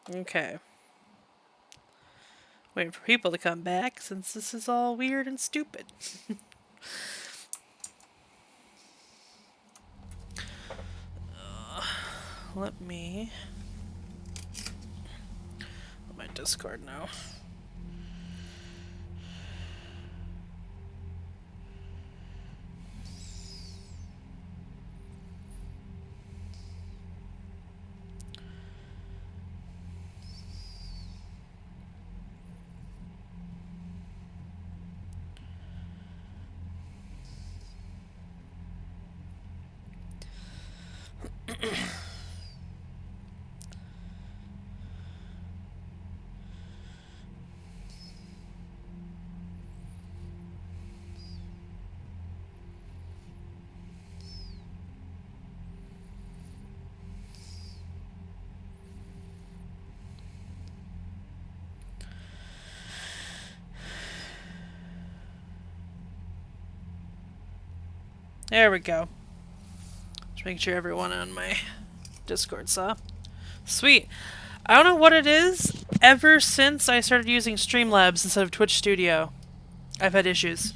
Okay. Waiting for people to come back since this is all weird and stupid. Let me... my Discord now. There we go. Just make sure everyone on my Discord saw. Sweet. I don't know what it is. Ever since I started using Streamlabs instead of Twitch Studio, I've had issues.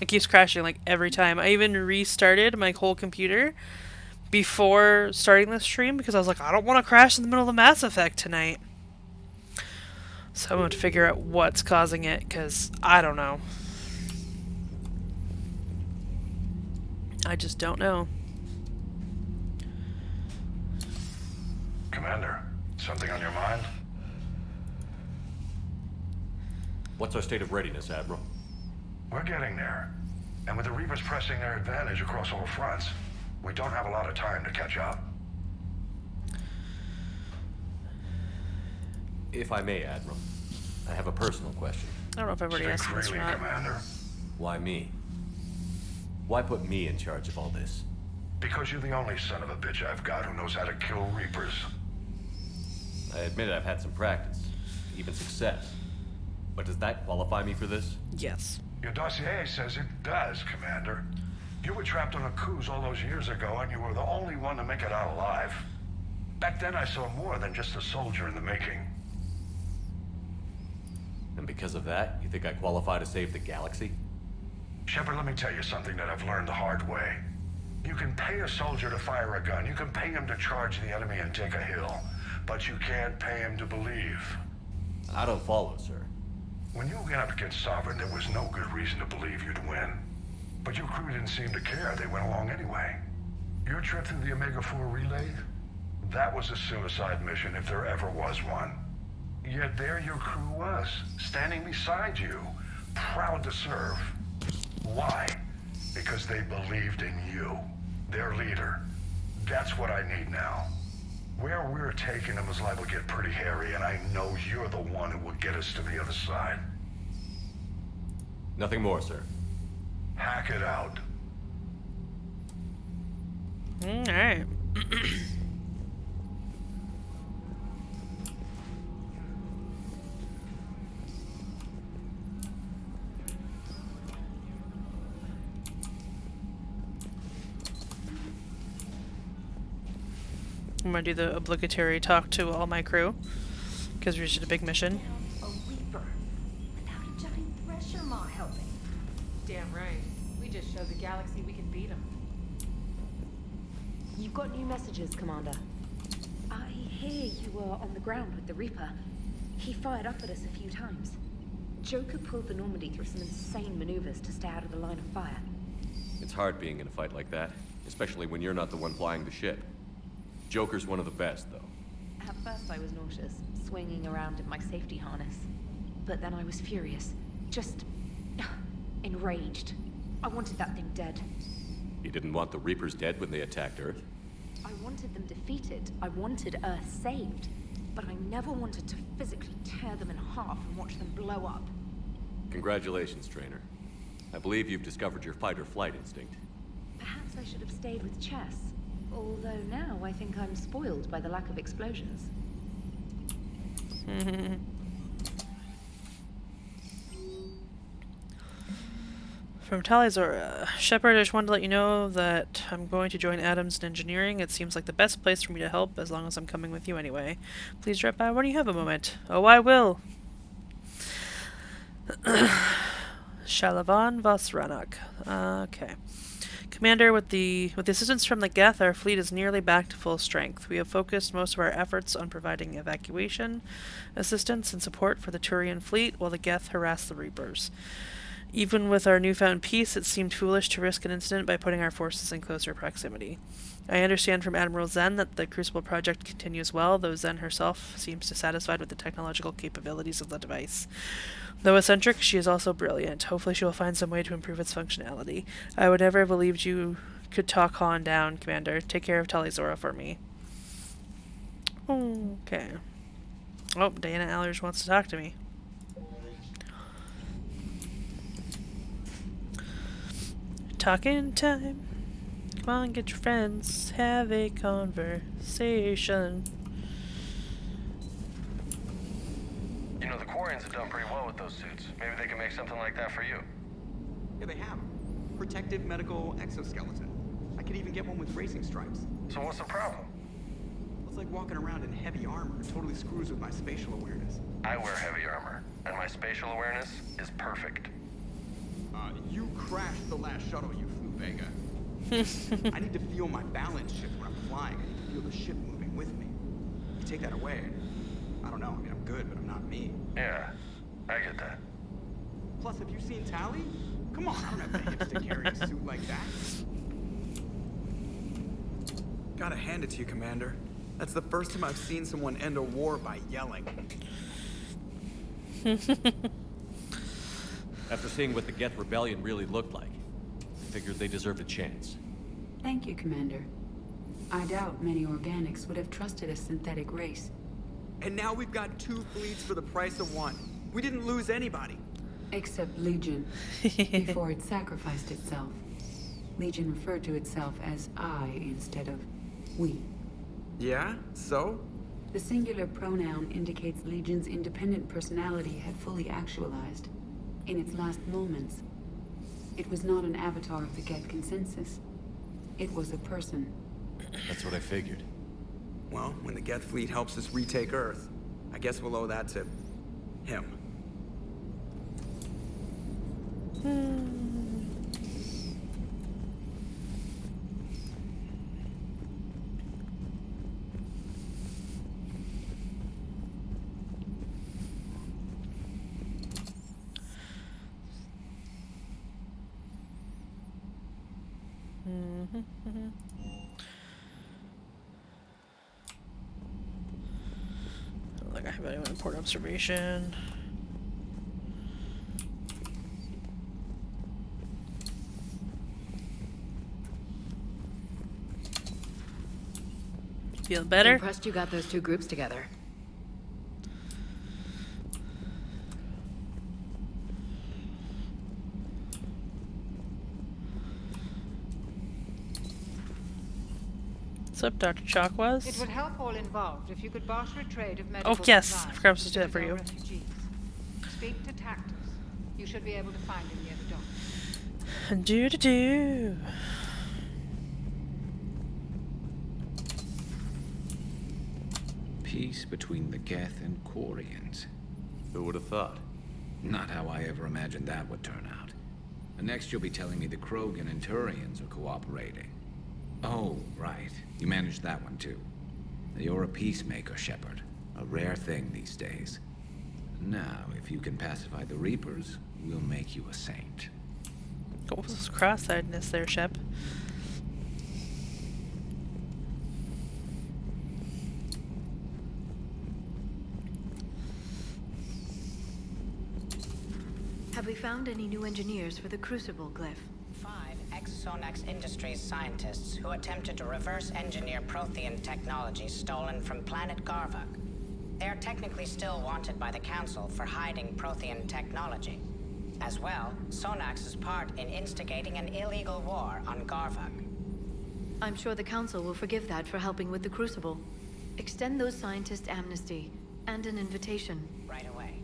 It keeps crashing like every time. I even restarted my whole computer before starting the stream because I was like, I don't want to crash in the middle of the Mass Effect tonight. So I'm going to figure out what's causing it because I don't know. I just don't know. Commander, something on your mind? What's our state of readiness, Admiral? We're getting there. And with the Reapers pressing their advantage across all fronts, we don't have a lot of time to catch up. If I may, Admiral, I have a personal question. I don't know if I've already Speak asked you this or freely, not. Commander. Why me? Why put me in charge of all this? Because you're the only son of a bitch I've got who knows how to kill Reapers. I admit I've had some practice, even success. But does that qualify me for this? Yes. Your dossier says it does, Commander. You were trapped on a cruise all those years ago, and you were the only one to make it out alive. Back then I saw more than just a soldier in the making. And because of that, you think I qualify to save the galaxy? Shepard, let me tell you something that I've learned the hard way. You can pay a soldier to fire a gun, you can pay him to charge the enemy and take a hill, but you can't pay him to believe. I don't follow, sir. When you went up against Sovereign, there was no good reason to believe you'd win. But your crew didn't seem to care, they went along anyway. Your trip through the Omega-4 relay? That was a suicide mission if there ever was one. Yet there your crew was, standing beside you, proud to serve. Why? Because they believed in you, their leader. That's what I need now. Where we're taking them is liable to get pretty hairy, and I know you're the one who will get us to the other side. Nothing more, sir. Hack it out. Alright. I'm gonna do the obligatory talk to all my crew because we did a big mission. A Reaper without a giant thresher maw helping. Damn right. We just showed the galaxy we can beat them. You've got new messages, Commander. I hear you were on the ground with the Reaper. He fired up at us a few times. Joker pulled the Normandy through some insane maneuvers to stay out of the line of fire. It's hard being in a fight like that, especially when you're not the one flying the ship. Joker's one of the best, though. At first I was nauseous, swinging around in my safety harness. But then I was furious. Just... enraged. I wanted that thing dead. You didn't want the Reapers dead when they attacked Earth? I wanted them defeated. I wanted Earth saved. But I never wanted to physically tear them in half and watch them blow up. Congratulations, Trainer. I believe you've discovered your fight-or-flight instinct. Perhaps I should have stayed with chess. Although now I think I'm spoiled by the lack of explosions. From Tali Zorah. Shepard, I just wanted to let you know that I'm going to join Adams in engineering. It seems like the best place for me to help, as long as I'm coming with you anyway. Please drop by when you have a moment. Oh, I will. Shalavan Vasranak. Okay. Commander, with the assistance from the Geth, our fleet is nearly back to full strength. We have focused most of our efforts on providing evacuation, assistance, and support for the Turian fleet, while the Geth harass the Reapers. Even with our newfound peace, it seemed foolish to risk an incident by putting our forces in closer proximity. I understand from Admiral Zen that the Crucible project continues well, though Zen herself seems dissatisfied with the technological capabilities of the device. Though eccentric, she is also brilliant. Hopefully she will find some way to improve its functionality. I would never have believed you could talk Han down, Commander. Take care of Tali Zorah for me. Okay. Oh, Diana Allers wants to talk to me. Talking time. Come on, get your friends. Have a conversation. You know, the Quarians have done pretty well with those suits. Maybe they can make something like that for you. Yeah, they have. Protective medical exoskeleton. I could even get one with racing stripes. So what's the problem? It's like walking around in heavy armor. It totally screws with my spatial awareness. I wear heavy armor, and my spatial awareness is perfect. You crashed the last shuttle you flew, Vega. I need to feel my balance shift when I'm flying. I need to feel the ship moving with me. You take that away, I don't know. I mean, I'm good, but I'm not me. Yeah, I get that. Plus, have you seen Tali? Come on, I don't have the hips to carry a suit like that. Gotta hand it to you, Commander. That's the first time I've seen someone end a war by yelling. After seeing what the Geth Rebellion really looked like, I figured they deserved a chance. Thank you, Commander. I doubt many organics would have trusted a synthetic race. And now we've got 2 fleets for the price of 1. We didn't lose anybody. Except Legion, before it sacrificed itself. Legion referred to itself as I instead of we. Yeah? So? The singular pronoun indicates Legion's independent personality had fully actualized. In its last moments, it was not an avatar of the Geth consensus. It was a person. That's what I figured. Well, when the Geth fleet helps us retake Earth, I guess we'll owe that to him. Don't think I have anyone in port observation. Feel better? Impressed you got those 2 groups together. What's up, Dr. Chakwas? It would help all involved if you could barter a trade of medical Oh, yes. supplies I forgot I was supposed to do that with for our you. refugees. Speak to Tactus. You should be able to find him near the dock. Do. Peace between the Geth and Quarians. Who would have thought? Not how I ever imagined that would turn out. And next you'll be telling me the Krogan and Turians are cooperating. Oh, right. You managed that one too. You're a peacemaker, Shepard. A rare thing these days. Now, if you can pacify the Reapers, we'll make you a saint. What was this cross-eyedness there, Shep? Have we found any new engineers for the Crucible glyph? 5 ex-Sonax Industries scientists who attempted to reverse engineer Prothean technology stolen from planet Garvuk. They are technically still wanted by the Council for hiding Prothean technology. As well, Sonax's part in instigating an illegal war on Garvuk. I'm sure the Council will forgive that for helping with the Crucible. Extend those scientists amnesty and an invitation. Right away.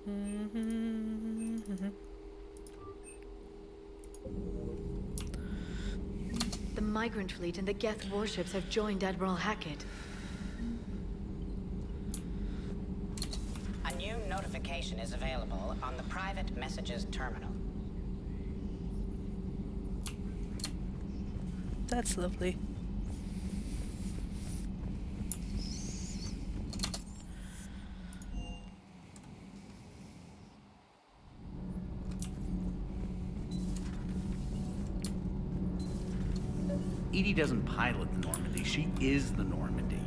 The migrant fleet and the Geth warships have joined Admiral Hackett. A new notification is available on the private messages terminal. That's lovely. Edie doesn't pilot the Normandy. She is the Normandy.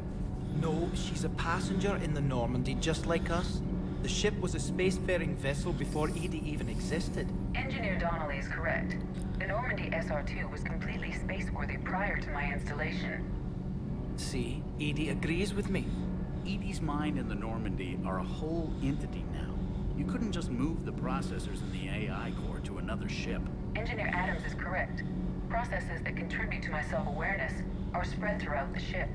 No, she's a passenger in the Normandy, just like us. The ship was a spacefaring vessel before Edie even existed. Engineer Donnelly is correct. The Normandy SR-2 was completely spaceworthy prior to my installation. See, Edie agrees with me. Edie's mind and the Normandy are a whole entity now. You couldn't just move the processors in the AI core to another ship. Engineer Adams is correct. Processes that contribute to my self-awareness are spread throughout the ship.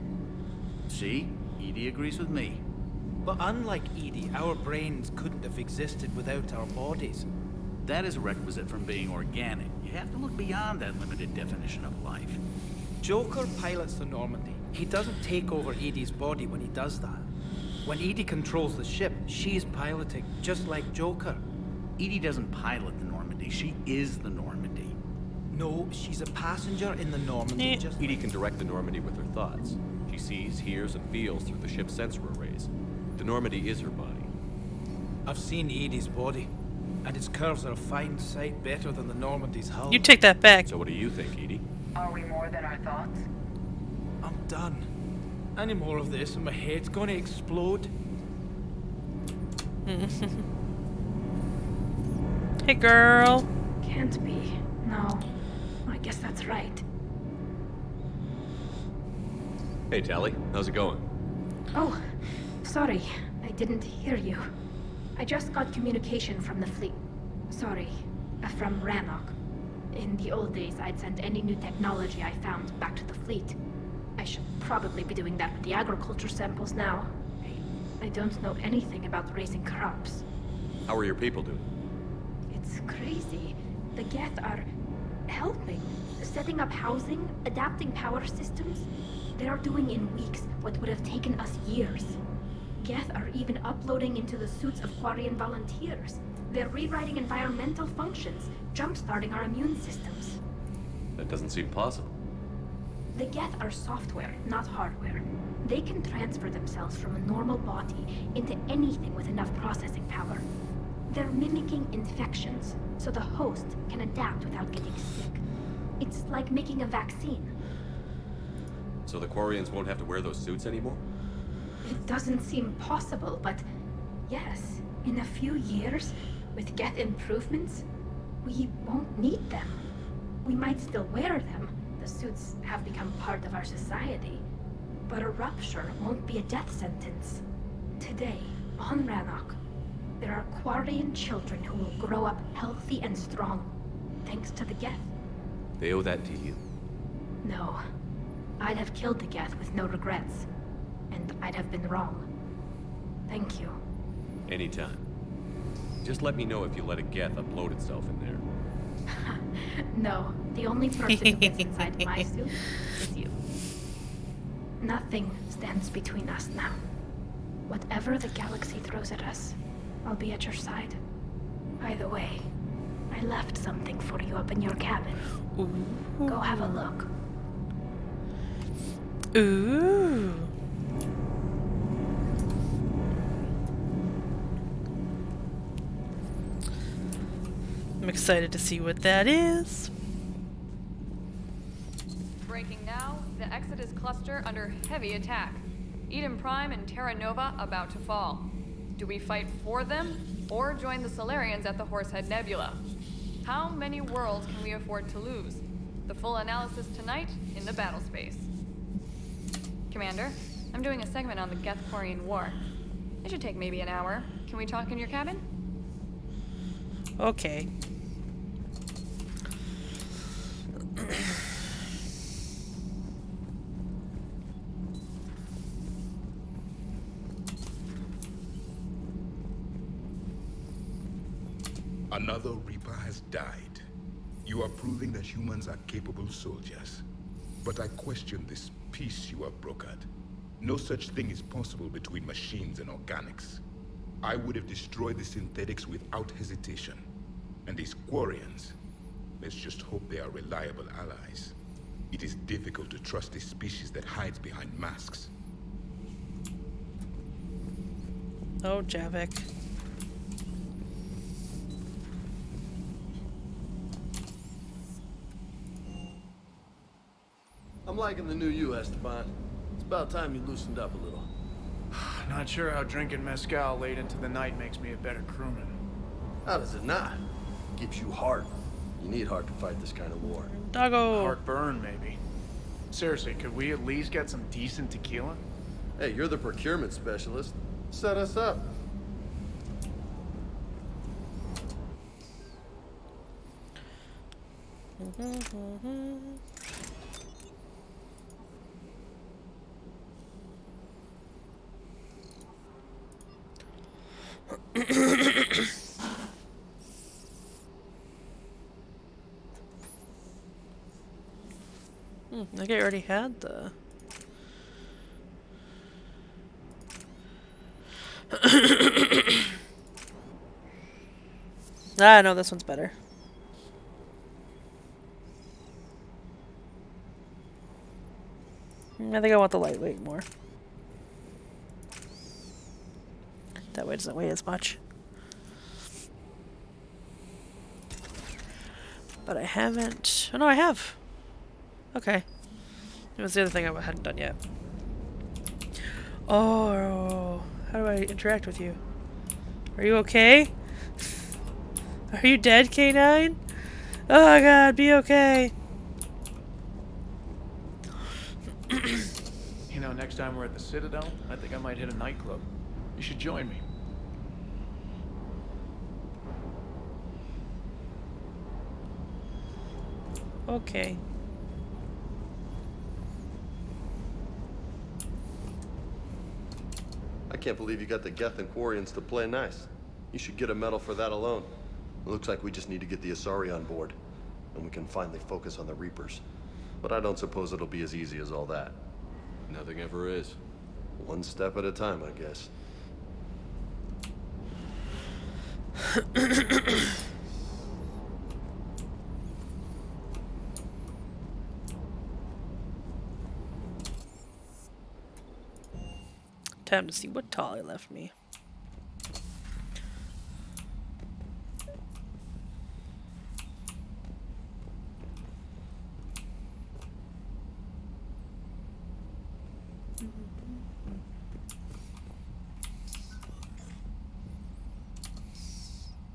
See? Edie agrees with me. But unlike Edie, our brains couldn't have existed without our bodies. That is a requisite from being organic. You have to look beyond that limited definition of life. Joker pilots the Normandy. He doesn't take over Edie's body when he does that. When Edie controls the ship, she's piloting, just like Joker. Edie doesn't pilot the Normandy. She is the Normandy. No, she's a passenger in the Normandy, just... Edie can direct the Normandy with her thoughts. She sees, hears, and feels through the ship's sensor arrays. The Normandy is her body. I've seen Edie's body, and its curves are a fine sight better than the Normandy's hull. You take that back. So what do you think, Edie? Are we more than our thoughts? I'm done. Any more of this and my head's gonna explode. Hey, girl. Can't be. No. I guess that's right. Hey, Tally. How's it going? Oh, sorry. I didn't hear you. I just got communication from the fleet. Sorry. From Rannoch. In the old days, I'd send any new technology I found back to the fleet. I should probably be doing that with the agriculture samples now. I don't know anything about raising crops. How are your people doing? It's crazy. The Geth are helping. Setting up housing, adapting power systems. They are doing in weeks what would have taken us years. Geth are even uploading into the suits of Quarian volunteers. They're rewriting environmental functions, jump-starting our immune systems. That doesn't seem possible. The Geth are software, not hardware. They can transfer themselves from a normal body into anything with enough processing power. They're mimicking infections, so the host can adapt without getting sick. It's like making a vaccine. So the Quarians won't have to wear those suits anymore? It doesn't seem possible, but yes, in a few years, with Geth improvements, we won't need them. We might still wear them. The suits have become part of our society. But a rupture won't be a death sentence. Today, on Rannoch, there are Quarian children who will grow up healthy and strong, thanks to the Geth. They owe that to you. No. I'd have killed the Geth with no regrets. And I'd have been wrong. Thank you. Anytime. Just let me know if you let a Geth upload itself in there. No, the only person who gets inside my suit is you. Nothing stands between us now. Whatever the galaxy throws at us, I'll be at your side. By the way, I left something for you up in your cabin. Ooh. Go have a look. Ooh. I'm excited to see what that is. Breaking now, the Exodus cluster under heavy attack. Eden Prime and Terra Nova about to fall. Do we fight for them, or join the Solarians at the Horsehead Nebula? How many worlds can we afford to lose? The full analysis tonight in the battle space. Commander, I'm doing a segment on the Geth-Quarian War. It should take maybe an hour. Can we talk in your cabin? Okay. Another Reaper has died. You are proving that humans are capable soldiers. But I question this peace you have brokered. No such thing is possible between machines and organics. I would have destroyed the synthetics without hesitation. And these Quarians, let's just hope they are reliable allies. It is difficult to trust a species that hides behind masks. Oh, Javik. I'm liking the new you, Esteban. It's about time you loosened up a little. Not sure how drinking mezcal late into the night makes me a better crewman. How does it not? It gives you heart. You need heart to fight this kind of war. Doggo. Heartburn, maybe. Seriously, could we at least get some decent tequila? Hey, you're the procurement specialist. Set us up. I think I already had the... Ah, no, this one's better. I think I want the lightweight more. That way it doesn't weigh as much. But I haven't... Oh, no, I have. Okay. It was the other thing I hadn't done yet. Oh, how do I interact with you? Are you okay? Are you dead, K9? Oh god, be okay. You know, next time we're at the Citadel, I think I might hit a nightclub. You should join me. Okay. I can't believe you got the Geth and Quarians to play nice. You should get a medal for that alone. It looks like we just need to get the Asari on board, and we can finally focus on the Reapers. But I don't suppose it'll be as easy as all that. Nothing ever is. One step at a time, I guess. Time to see what Tali left me.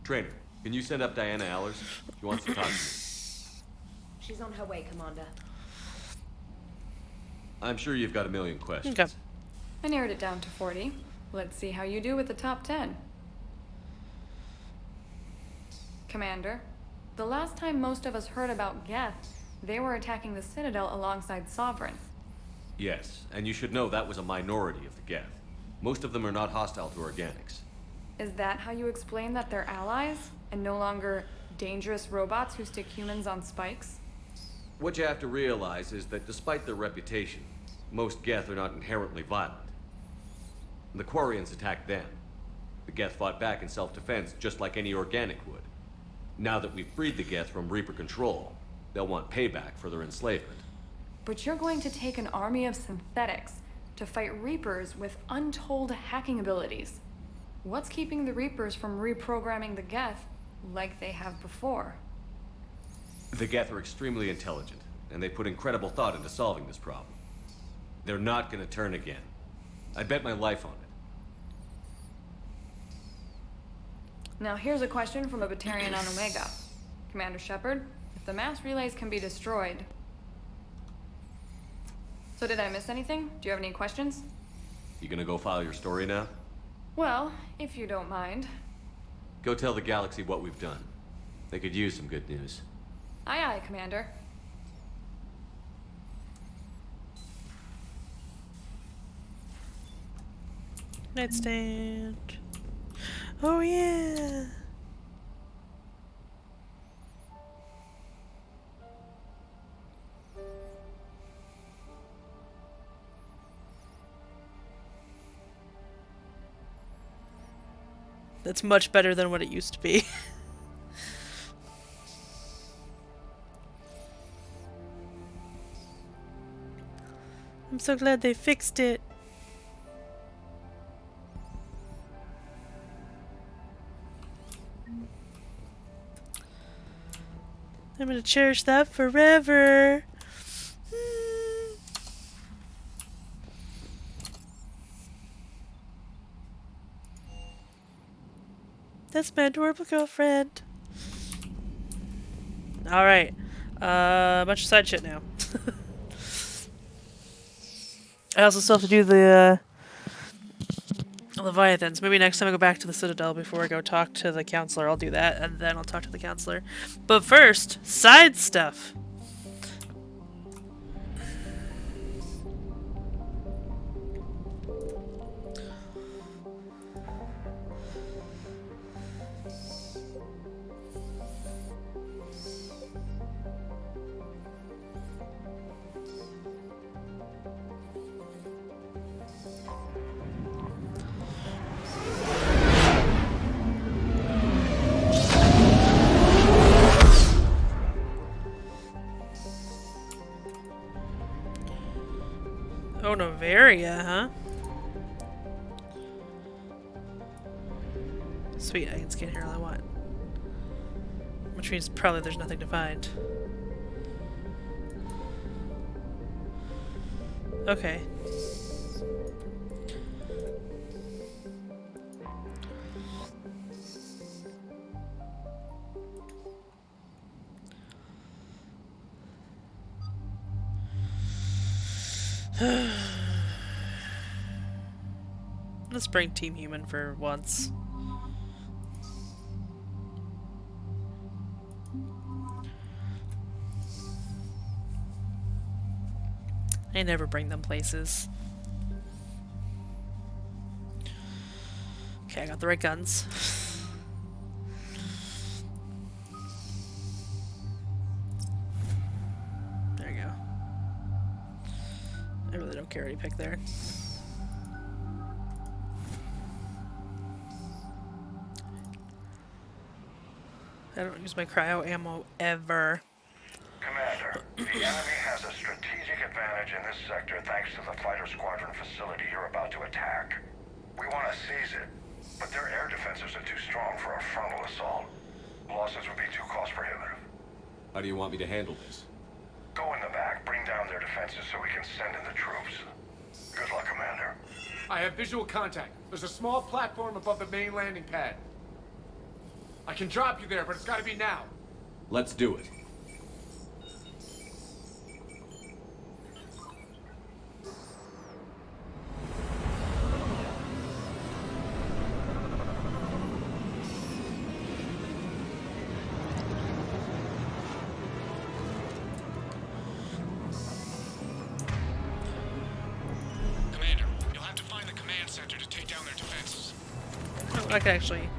Trainer, can you send up Diana Allers? She wants to talk to me. She's on her way, Commander. I'm sure you've got a million questions. Okay. I narrowed it down to 40. Let's see how you do with the top 10. Commander, the last time most of us heard about Geth, they were attacking the Citadel alongside Sovereign. Yes, and you should know that was a minority of the Geth. Most of them are not hostile to organics. Is that how you explain that they're allies, and no longer dangerous robots who stick humans on spikes? What you have to realize is that despite their reputation, most Geth are not inherently violent. The Quarians attacked them. The Geth fought back in self-defense just like any organic would. Now that we've freed the Geth from Reaper control, they'll want payback for their enslavement. But you're going to take an army of synthetics to fight Reapers with untold hacking abilities. What's keeping the Reapers from reprogramming the Geth like they have before? The Geth are extremely intelligent, and they put incredible thought into solving this problem. They're not gonna turn again. I bet my life on it. Now here's a question from a Batarian on Omega. Commander Shepard, if the mass relays can be destroyed... So did I miss anything? Do you have any questions? You gonna go file your story now? Well, if you don't mind. Go tell the galaxy what we've done. They could use some good news. Aye aye, Commander. Nightstand. Oh yeah. That's much better than what it used to be. I'm so glad they fixed it. I'm gonna cherish that forever. That's my adorable girlfriend. Alright. A bunch of side shit now. I also still have to do the Leviathans. Maybe next time I go back to the Citadel before I go talk to the counselor, I'll do that, and then I'll talk to the counselor. But first, side stuff. Oh, Novaria, huh? Sweet, I can scan here all I want. Which means probably there's nothing to find. Okay. Let's bring Team Human for once. I never bring them places. Okay, I got the right guns. There you go. I really don't care what you pick there. I don't use my cryo ammo ever. Commander, the enemy has a strategic advantage in this sector thanks to the fighter squadron facility you're about to attack. We want to seize it, but their air defenses are too strong for a frontal assault. Losses would be too cost prohibitive. How do you want me to handle this? Go in the back, bring down their defenses so we can send in the troops. Good luck, Commander. I have visual contact. There's a small platform above the main landing pad. I can drop you there, but it's gotta be now. Let's do it. Commander, you'll have to find the command center to take down their defenses. Oh, I can actually...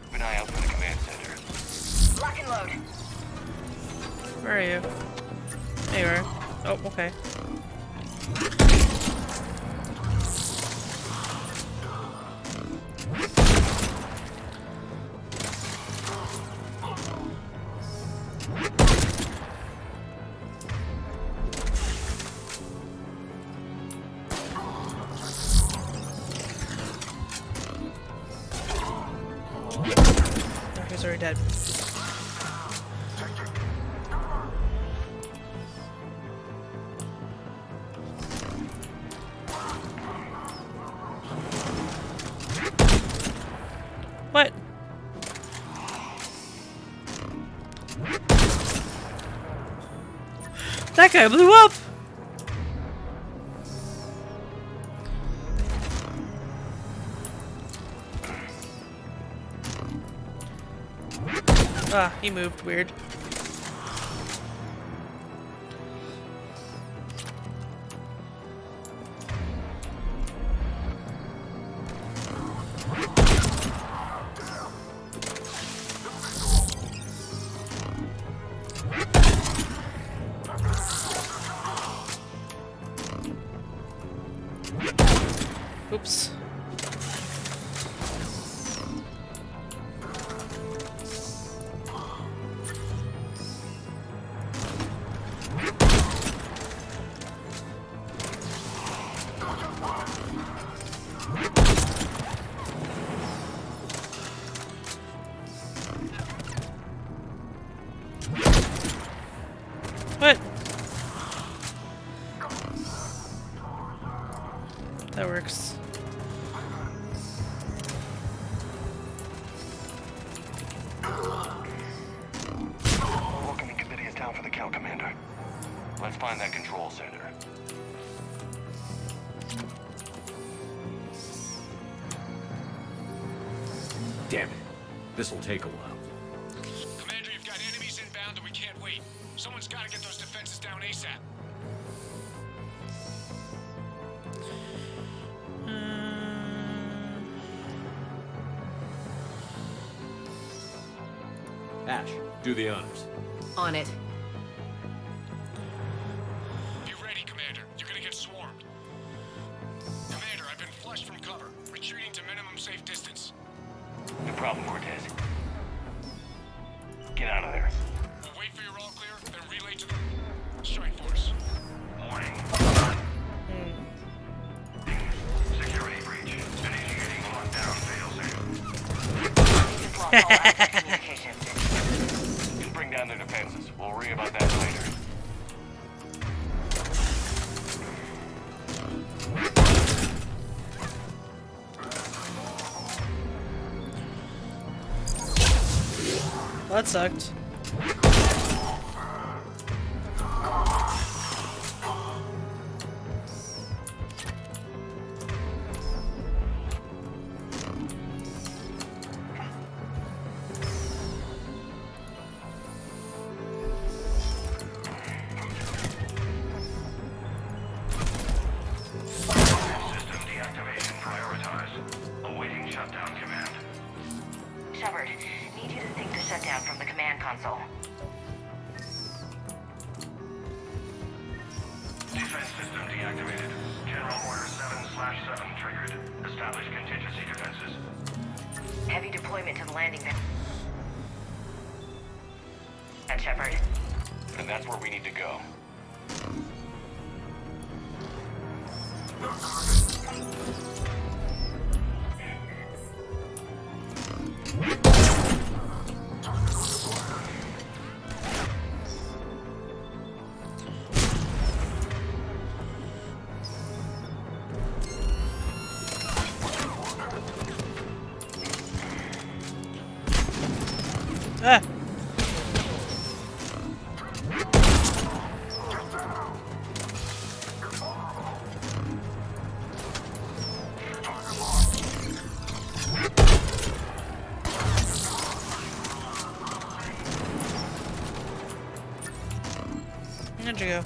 Keep an eye out for the command center. Lock and load. Where are you? There you are. Oh, okay. Oh, he's already dead. What? That guy blew up! Ah, he moved weird. Oops. That works. Welcoming committee is down for the count, Commander. Let's find that control center. Damn it. This'll take a while. Commander, you've got enemies inbound and we can't wait. Someone's got to get those defenses down ASAP. Ash, do the honors. On it. Be ready, Commander. You're gonna get swarmed. Commander, I've been flushed from cover. Retreating to minimum safe distance. No problem, Cortez. Get out of there. We'll wait for your all clear, then relay to the strike force. Warning. Security breach. Initiating lockdown failsafe. Communication. Just bring down their defenses. We'll worry about that later. That sucked. System deactivation prioritized. Awaiting shutdown command. Shepard, need you to sync the shutdown from the command console. Defense system deactivated. General Order 7/7 triggered. Establish contingency defenses. Heavy deployment to the landing pad. Shepard. And that's where we need to go. Ah! Where'd you go?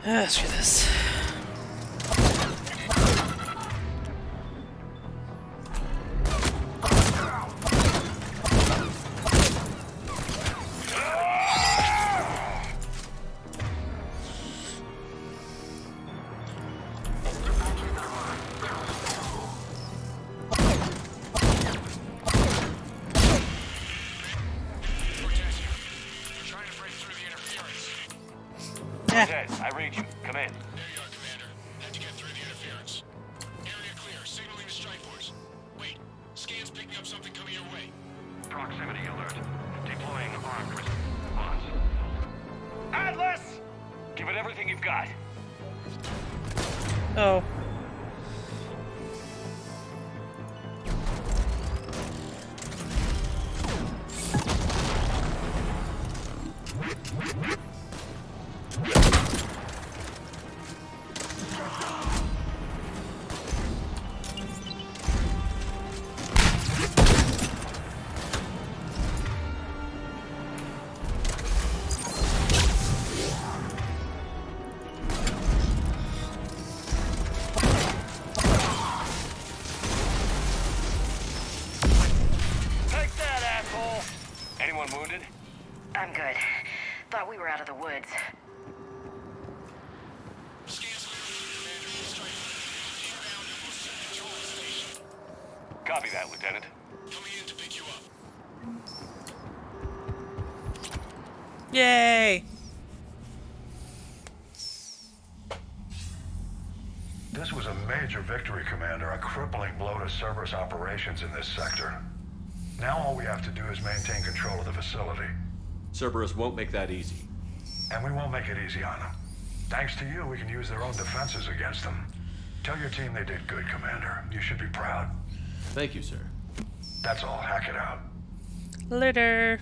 Ah, screw this. Cortez, I read you. Come in. There you are, Commander. Had to get through the interference. Area clear. Signaling the strike force. Wait. Scan's picking up something coming your way. Proximity alert. Deploying armed response. Atlas! Give it everything you've got. Oh. Take that, asshole! Anyone wounded? I'm good. Thought we were out of the woods. Copy that, Lieutenant. Coming in to pick you up. Yay! This was a major victory, Commander, a crippling blow to Cerberus operations in this sector. Now all we have to do is maintain control of the facility. Cerberus won't make that easy. And we won't make it easy on them. Thanks to you, we can use their own defenses against them. Tell your team they did good, Commander. You should be proud. Thank you, sir. That's all. Hack it out. Later.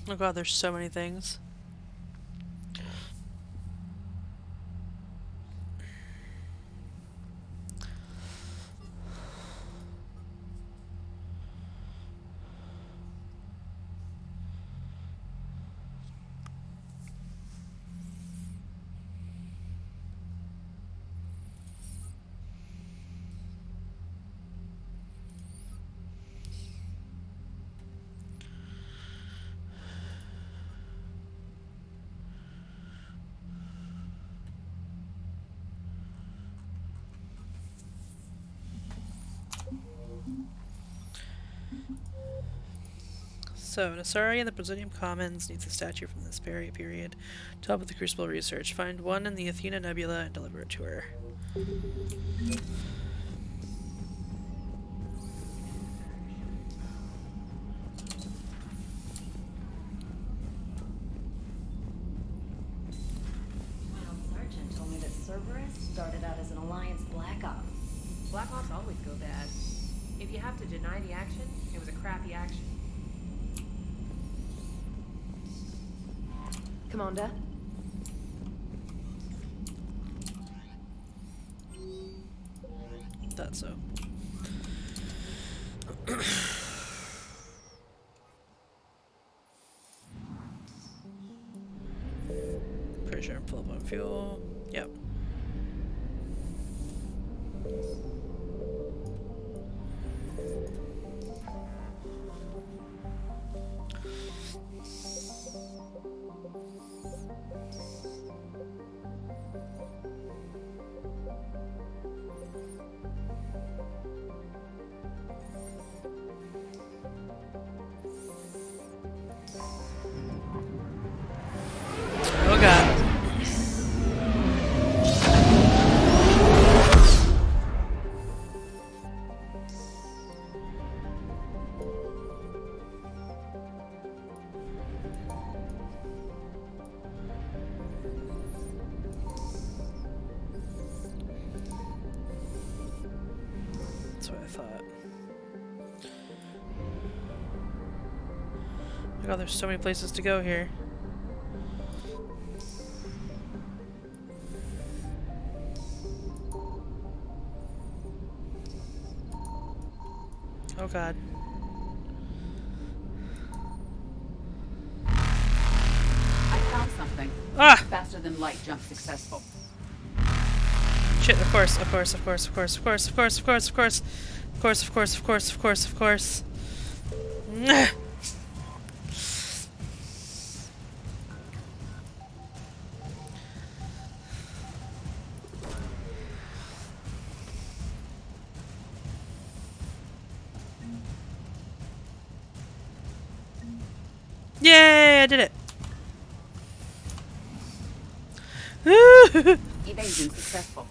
Oh god, there's so many things. So, Nasari in the Presidium Commons needs a statue from this period to help with the Crucible research. Find one in the Athena Nebula and deliver it to her. Well, Sergeant told me that Cerberus started out as an Alliance Black Op. Black Ops always go bad. If you have to deny the action, it was a crappy action. Commander? That's so. Pretty sure I'm full up on fuel. Yep. Oh god. That's what I thought. Oh my god, there's so many places to go here. Oh god. I found something. Ah! Faster than light jump successful. Shit, of course, of course, of course, of course, of course, of course, of course, of course. Of course, of course, of course, of course, of course. Yay, I did it. Evasion successful.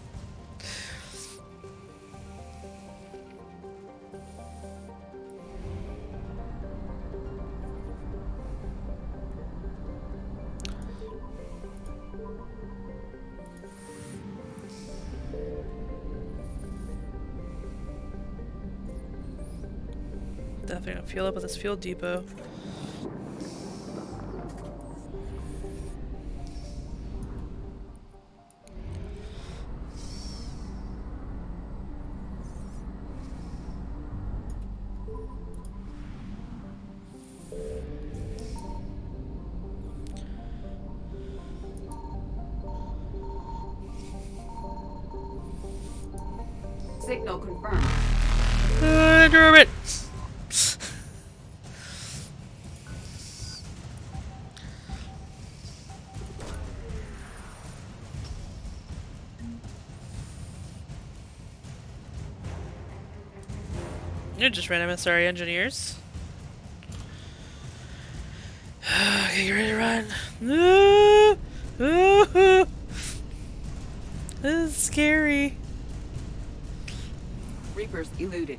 Definitely gonna fuel up at this fuel depot. Signal confirmed. Drove it. You're just random SRE engineers. Okay, you ready to run? This is scary. Reapers eluded.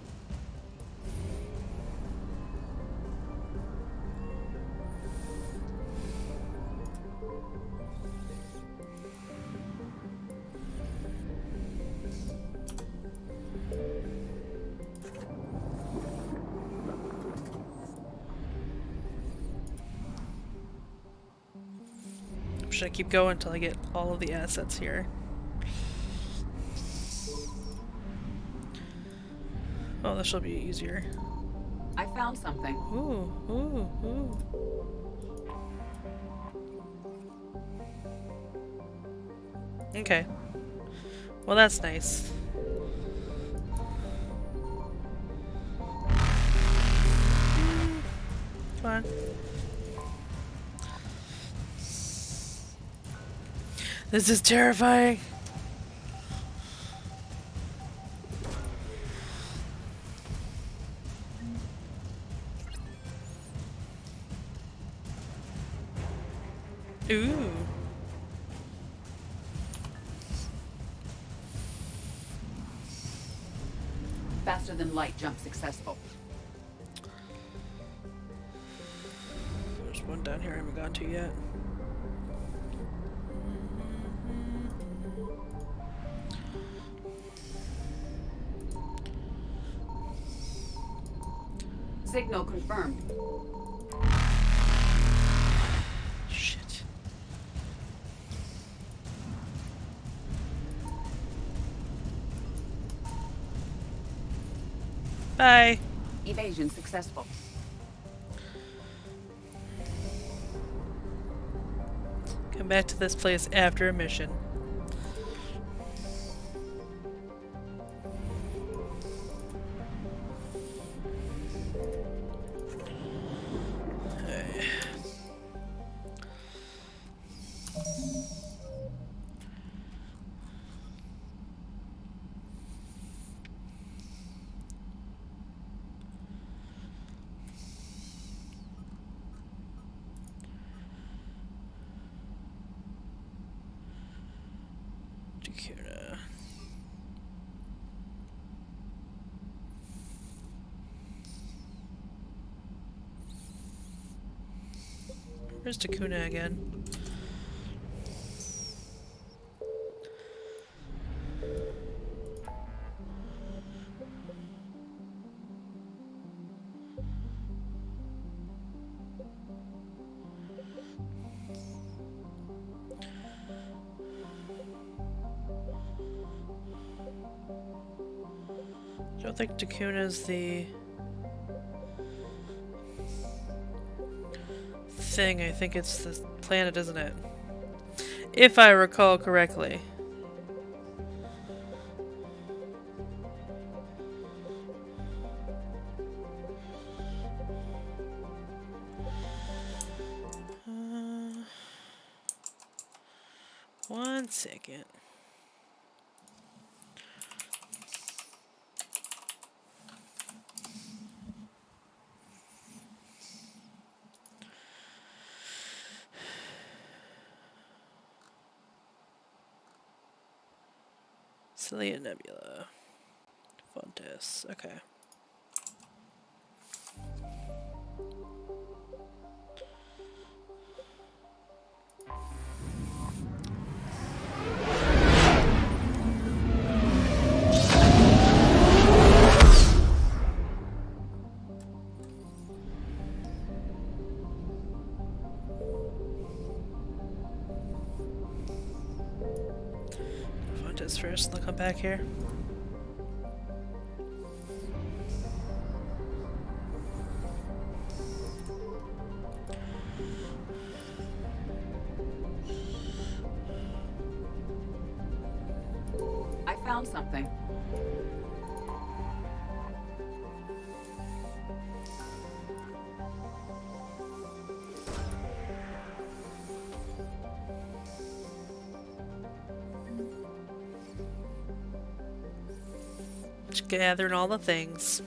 Should I keep going until I get all of the assets here? Oh, this will be easier. I found something. Ooh, ooh, ooh. Okay. Well, that's nice. Come on. This is terrifying. Ooh. Faster than light jump successful. There's one down here I haven't gone to yet. Signal confirmed. Shit. Bye. Evasion successful. Come back to this place after a mission. Where's Takuna again? I don't think Takuna's the thing. I think it's the planet, isn't it? If I recall correctly. One second. Celia Nebula. Fontes. Okay. Fontes first, and I'll come back here. I found something. Just gathering all the things.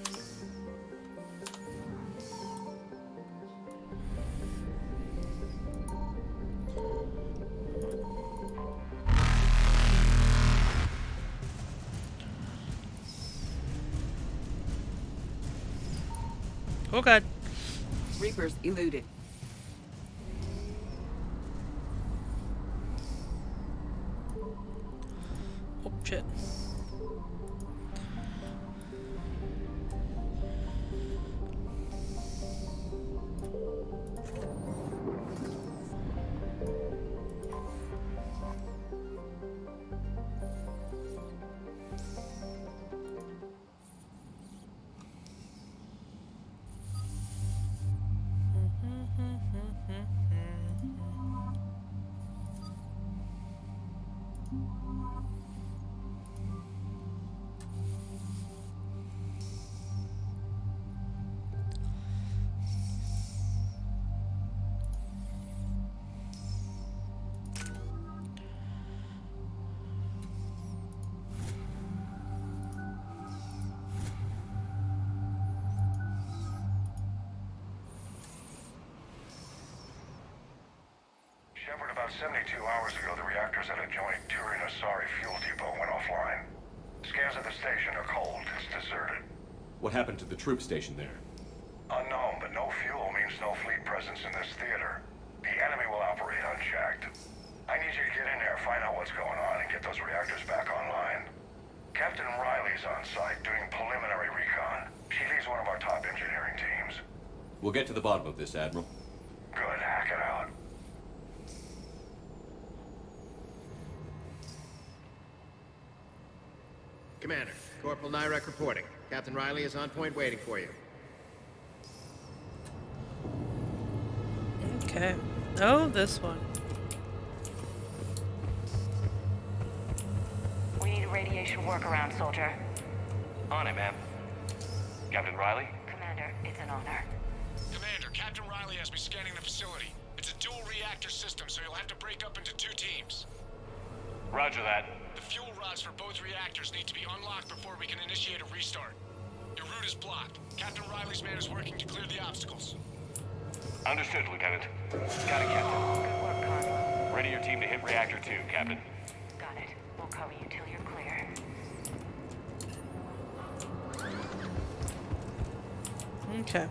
Oh god. Reapers eluded. Oh shit. Shepard, about 72 hours ago, the reactors at a joint Turin-Asari fuel depot went offline. Scans at the station are cold. It's deserted. What happened to the troop station there? Unknown, but no fuel means no fleet presence in this theater. The enemy will operate unchecked. I need you to get in there, find out what's going on, and get those reactors back online. Captain Riley's on site doing preliminary recon. She leads one of our top engineering teams. We'll get to the bottom of this, Admiral. Good, hack it out. Commander, Corporal Nyrek reporting. Captain Riley is on point waiting for you. Okay. Oh, this one. We need a radiation workaround, soldier. On it, ma'am. Captain Riley? Commander, it's an honor. Commander, Captain Riley has me scanning the facility. It's a dual reactor system, so you'll have to break up into 2 teams. Roger that. The fuel rods for both reactors need to be unlocked before we can initiate a restart. Your route is blocked. Captain Riley's man is working to clear the obstacles. Understood, Lieutenant. Got it, Captain. Good work, Consul. Ready your team to hit reactor 2, Captain. Got it. We'll cover you till you're clear. Okay.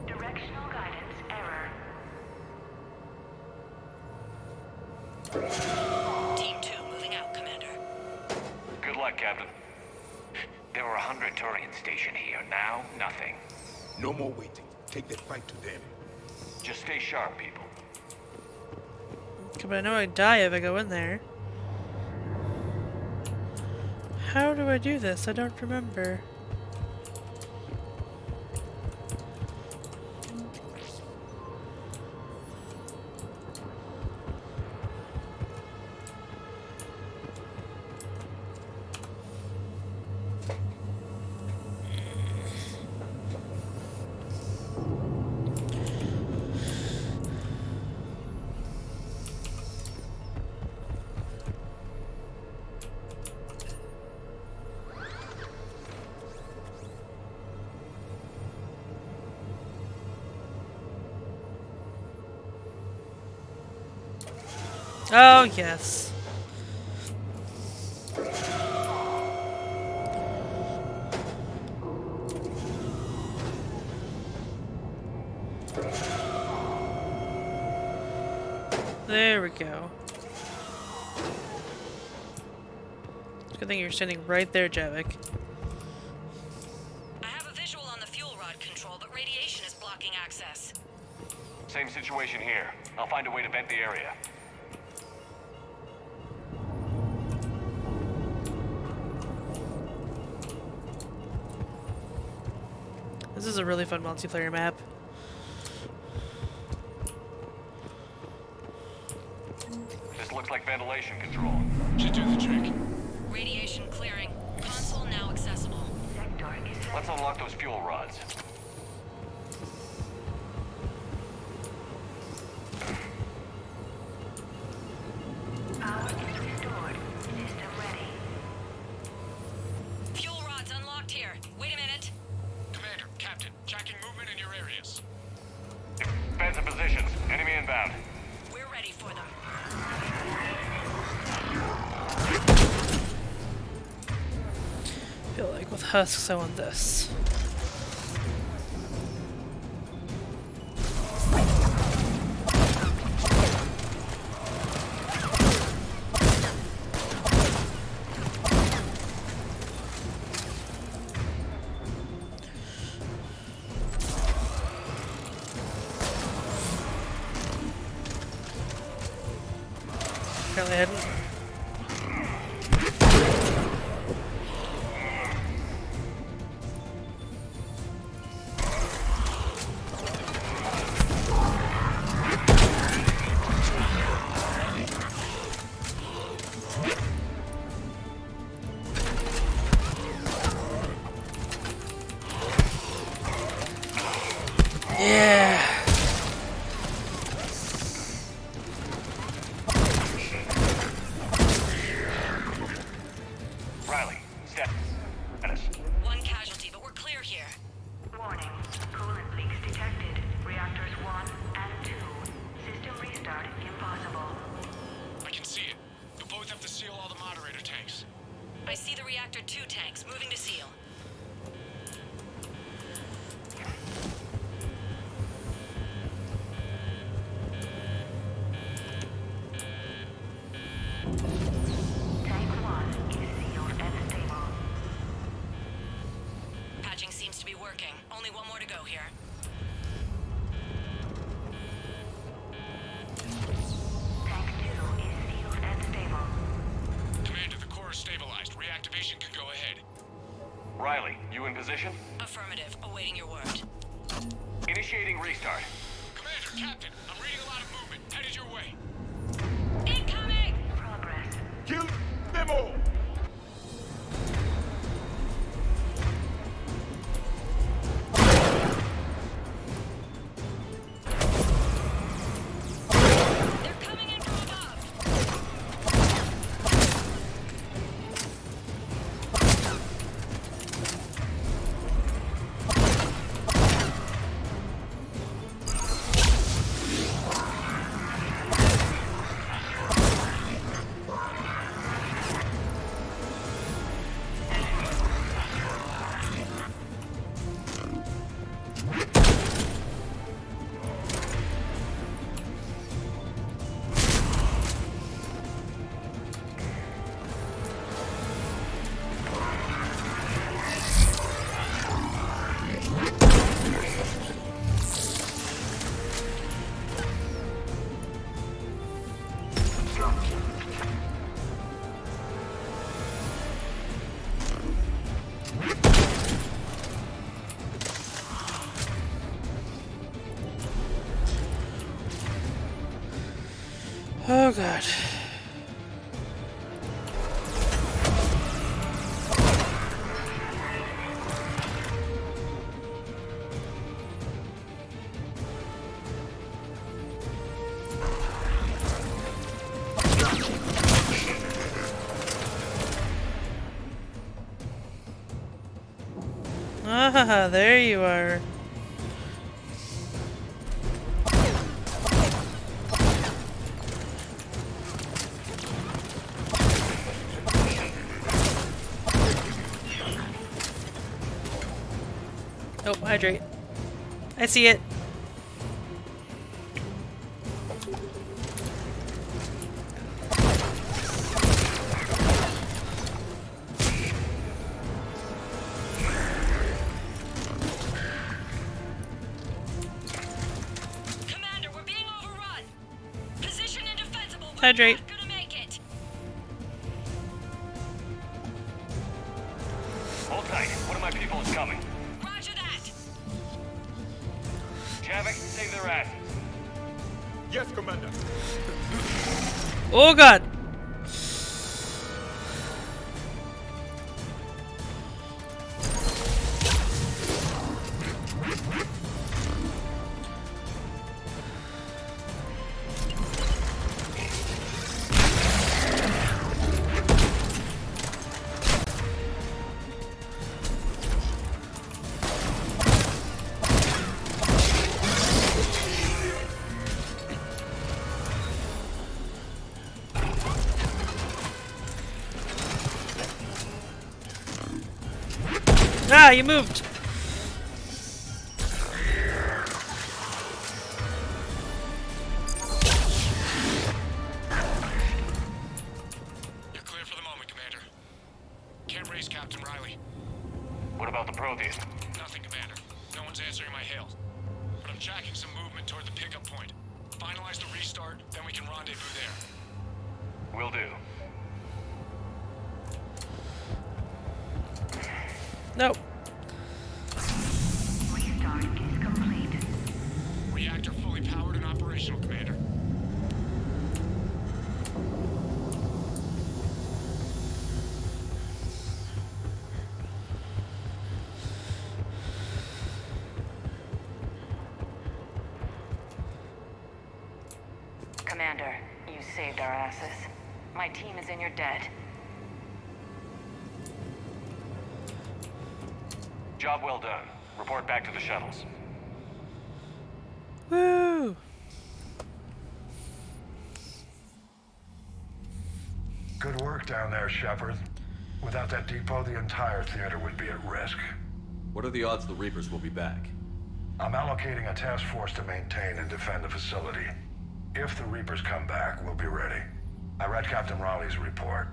Directional guidance error. Team 2 moving out, Commander. Good luck, Captain. There were 100 Turians stationed here. Now, nothing. No more waiting. Take that fight to them. Just stay sharp, people. Okay, but I know I'd die if I go in there. How do I do this? I don't remember. Oh, yes. There we go. Good thing you're standing right there, Javik. I have a visual on the fuel rod control, but radiation is blocking access. Same situation here. I'll find a way to vent the area. This is a really fun multiplayer map. This looks like ventilation control. Should do the trick. Radiation clearing. Console now accessible. Let's unlock those fuel rods. Power is restored. System ready. Fuel rods unlocked here. Wait a minute. Commander, Captain, tracking movement in your areas. Defensive positions. Enemy inbound. husks. I want this. Apparently I hadn't. Yeah. Riley, status. One casualty, but we're clear here. Warning. Coolant leaks detected. Reactors 1 and 2. System restart impossible. I can see it. You'll both have to seal all the moderator tanks. I see the reactor 2 tanks moving to seal. Tank 1 is sealed and stable. Patching seems to be working. Only one more to go here. Tank 2 is sealed and stable. Commander, the core is stabilized. Reactivation can go ahead. Riley, you in position? Affirmative. Awaiting your word. Initiating restart. Commander, Captain, I'm reading a lot of movement. Headed your way. Incoming! Progress. Kill them all! They're coming in from above! Oh god. Ah, there you are. Oh, hydrate. I see it. Commander, we're being overrun! Position indefensible! We're Hydrate. not gonna make it! Hold tight. One of my people is coming. Roger that! Javik, save their asses. Yes, Commander. Oh god. Ah, you moved. You're clear for the moment, Commander. Can't raise Captain Riley. What about the Prothean? Nothing, Commander. No one's answering my hails. But I'm tracking some movement toward the pickup point. Finalize the restart, then we can rendezvous there. Will do. Nope. Restart is complete. Reactor fully powered and operational, Commander. Commander, you saved our asses. My team is in your debt. Job well done. Report back to the shuttles. Woo! Good work down there, Shepard. Without that depot, the entire theater would be at risk. What are the odds the Reapers will be back? I'm allocating a task force to maintain and defend the facility. If the Reapers come back, we'll be ready. I read Captain Raleigh's report.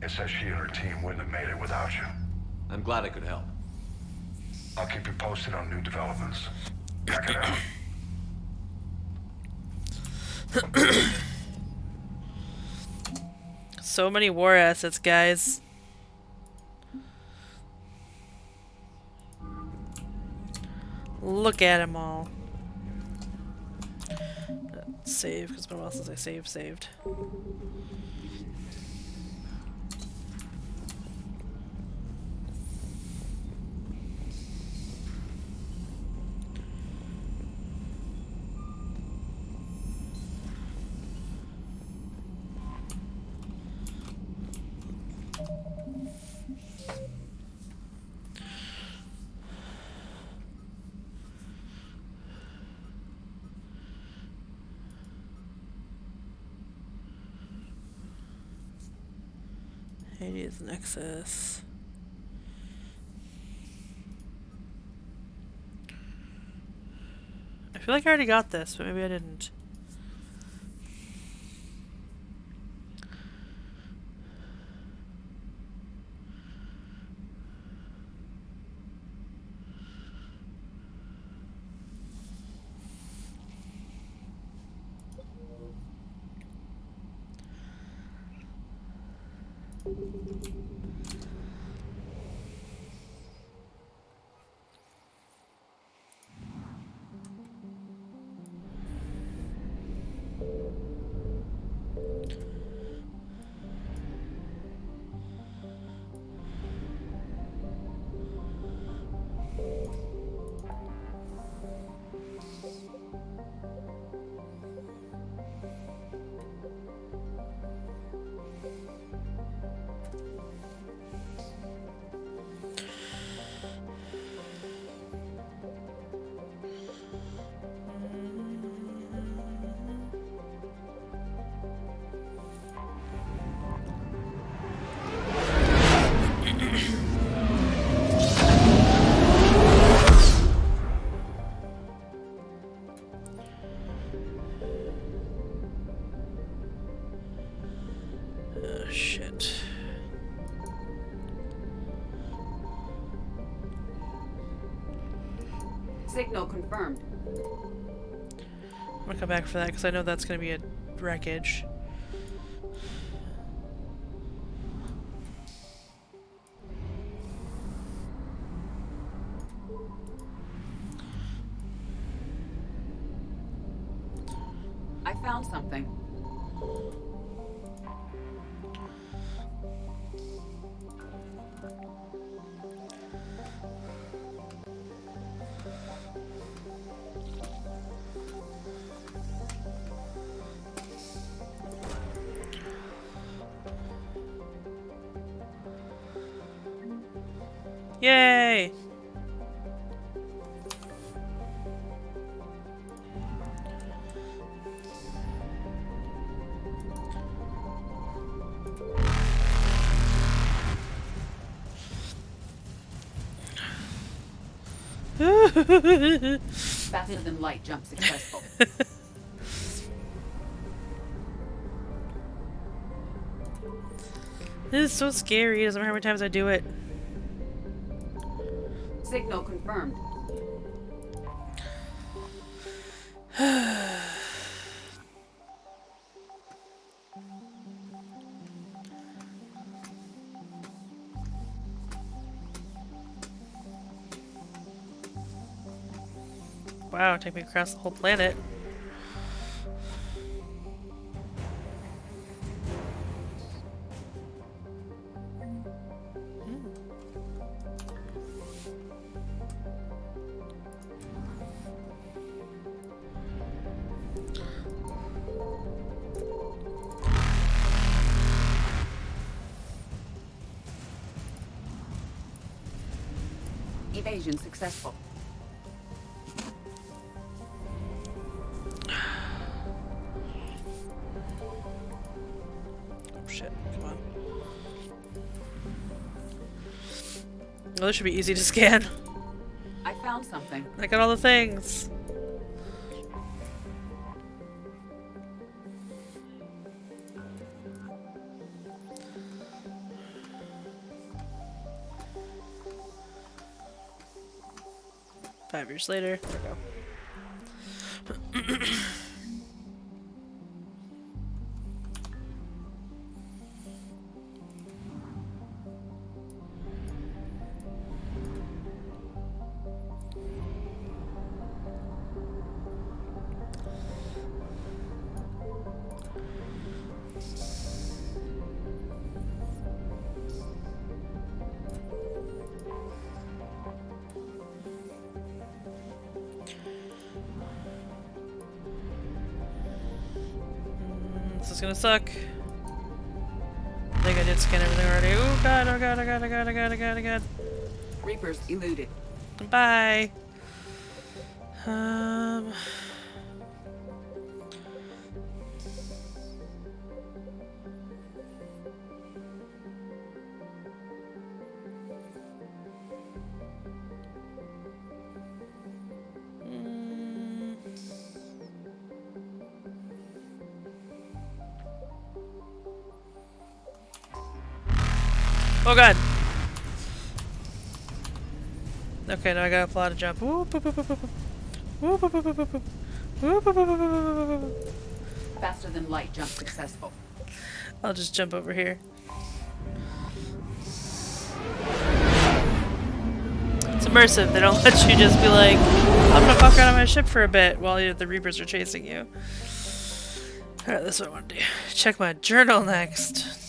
It says she and her team wouldn't have made it without you. I'm glad I could help. I'll keep you posted on new developments. Check it out. So many war assets, guys. Look at them all. Save, because what else since I saved. Hades Nexus. I feel like I already got this, but maybe I didn't. Shit. Signal confirmed. I'm gonna come back for that because I know that's gonna be a wreckage. I found something. Yay! Faster than light jump successful. This is so scary. It doesn't matter how many times I do it. Signal confirmed. Wow, take me across the whole planet. Evasion successful. Oh shit, come on. Well, this should be easy to scan. I found something. I got all the things. Five years later, there we go. This is gonna suck. I think I did scan everything already. Oh god, oh god, oh god, oh god, oh god, oh god, oh god. Reapers eluded. Bye. Oh god. Okay, now I gotta apply to jump. Whoop, whoop, whoop, whoop, whoop. Whoop, whoop, whoop, whoop, whoop. Whoop, whoop, whoop, whoop, whoop, whoop, whoop. Faster than light jump successful. I'll just jump over here. It's immersive. They don't let you just be like, I'm gonna fuck around on my ship for a bit while the Reapers are chasing you. Alright, that's what I want to do. Check my journal next.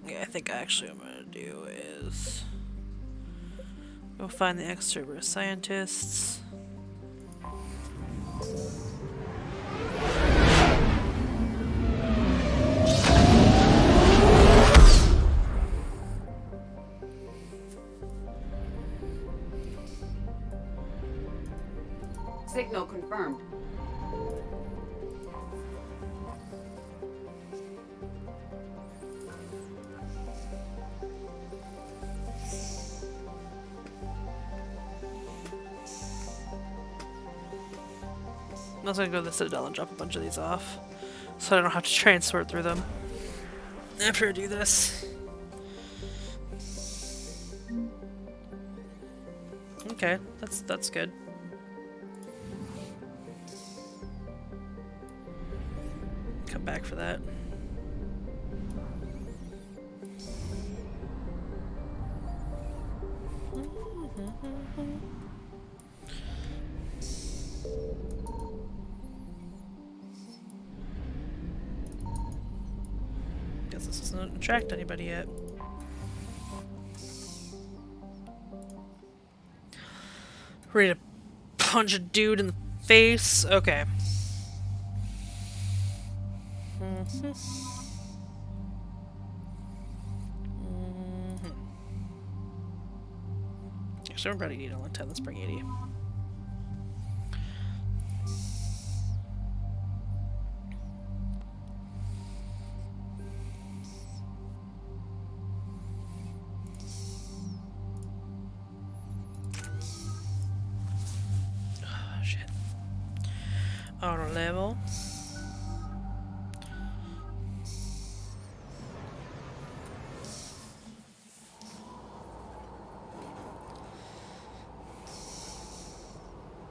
Yeah, I think actually what I'm gonna do is go find the Cerberus scientists. Signal confirmed. I'm also gonna go to the Citadel and drop a bunch of these off, so I don't have to try and sort through them after I do this. Okay, that's good. Come back for that. Guess this doesn't attract anybody yet. Ready to punch a dude in the face? Okay. Actually, everybody need all 10. Let's bring 80. Oh, shit. Auto level.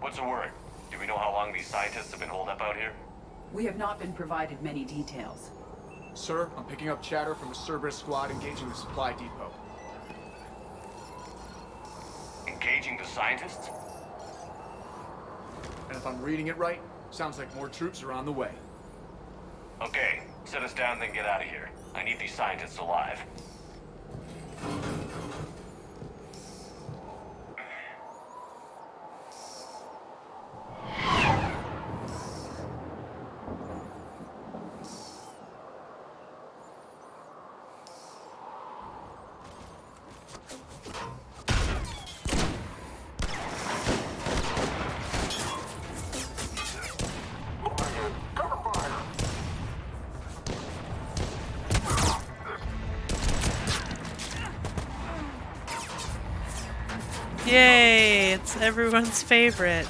What's the word? Do we know how long these scientists have been holed up out here? We have not been provided many details. Sir, I'm picking up chatter from a Cerberus squad engaging the supply depot. Engaging the scientists? And if I'm reading it right, sounds like more troops are on the way. Okay, set us down, then get out of here. I need these scientists alive. Yay! It's everyone's favorite.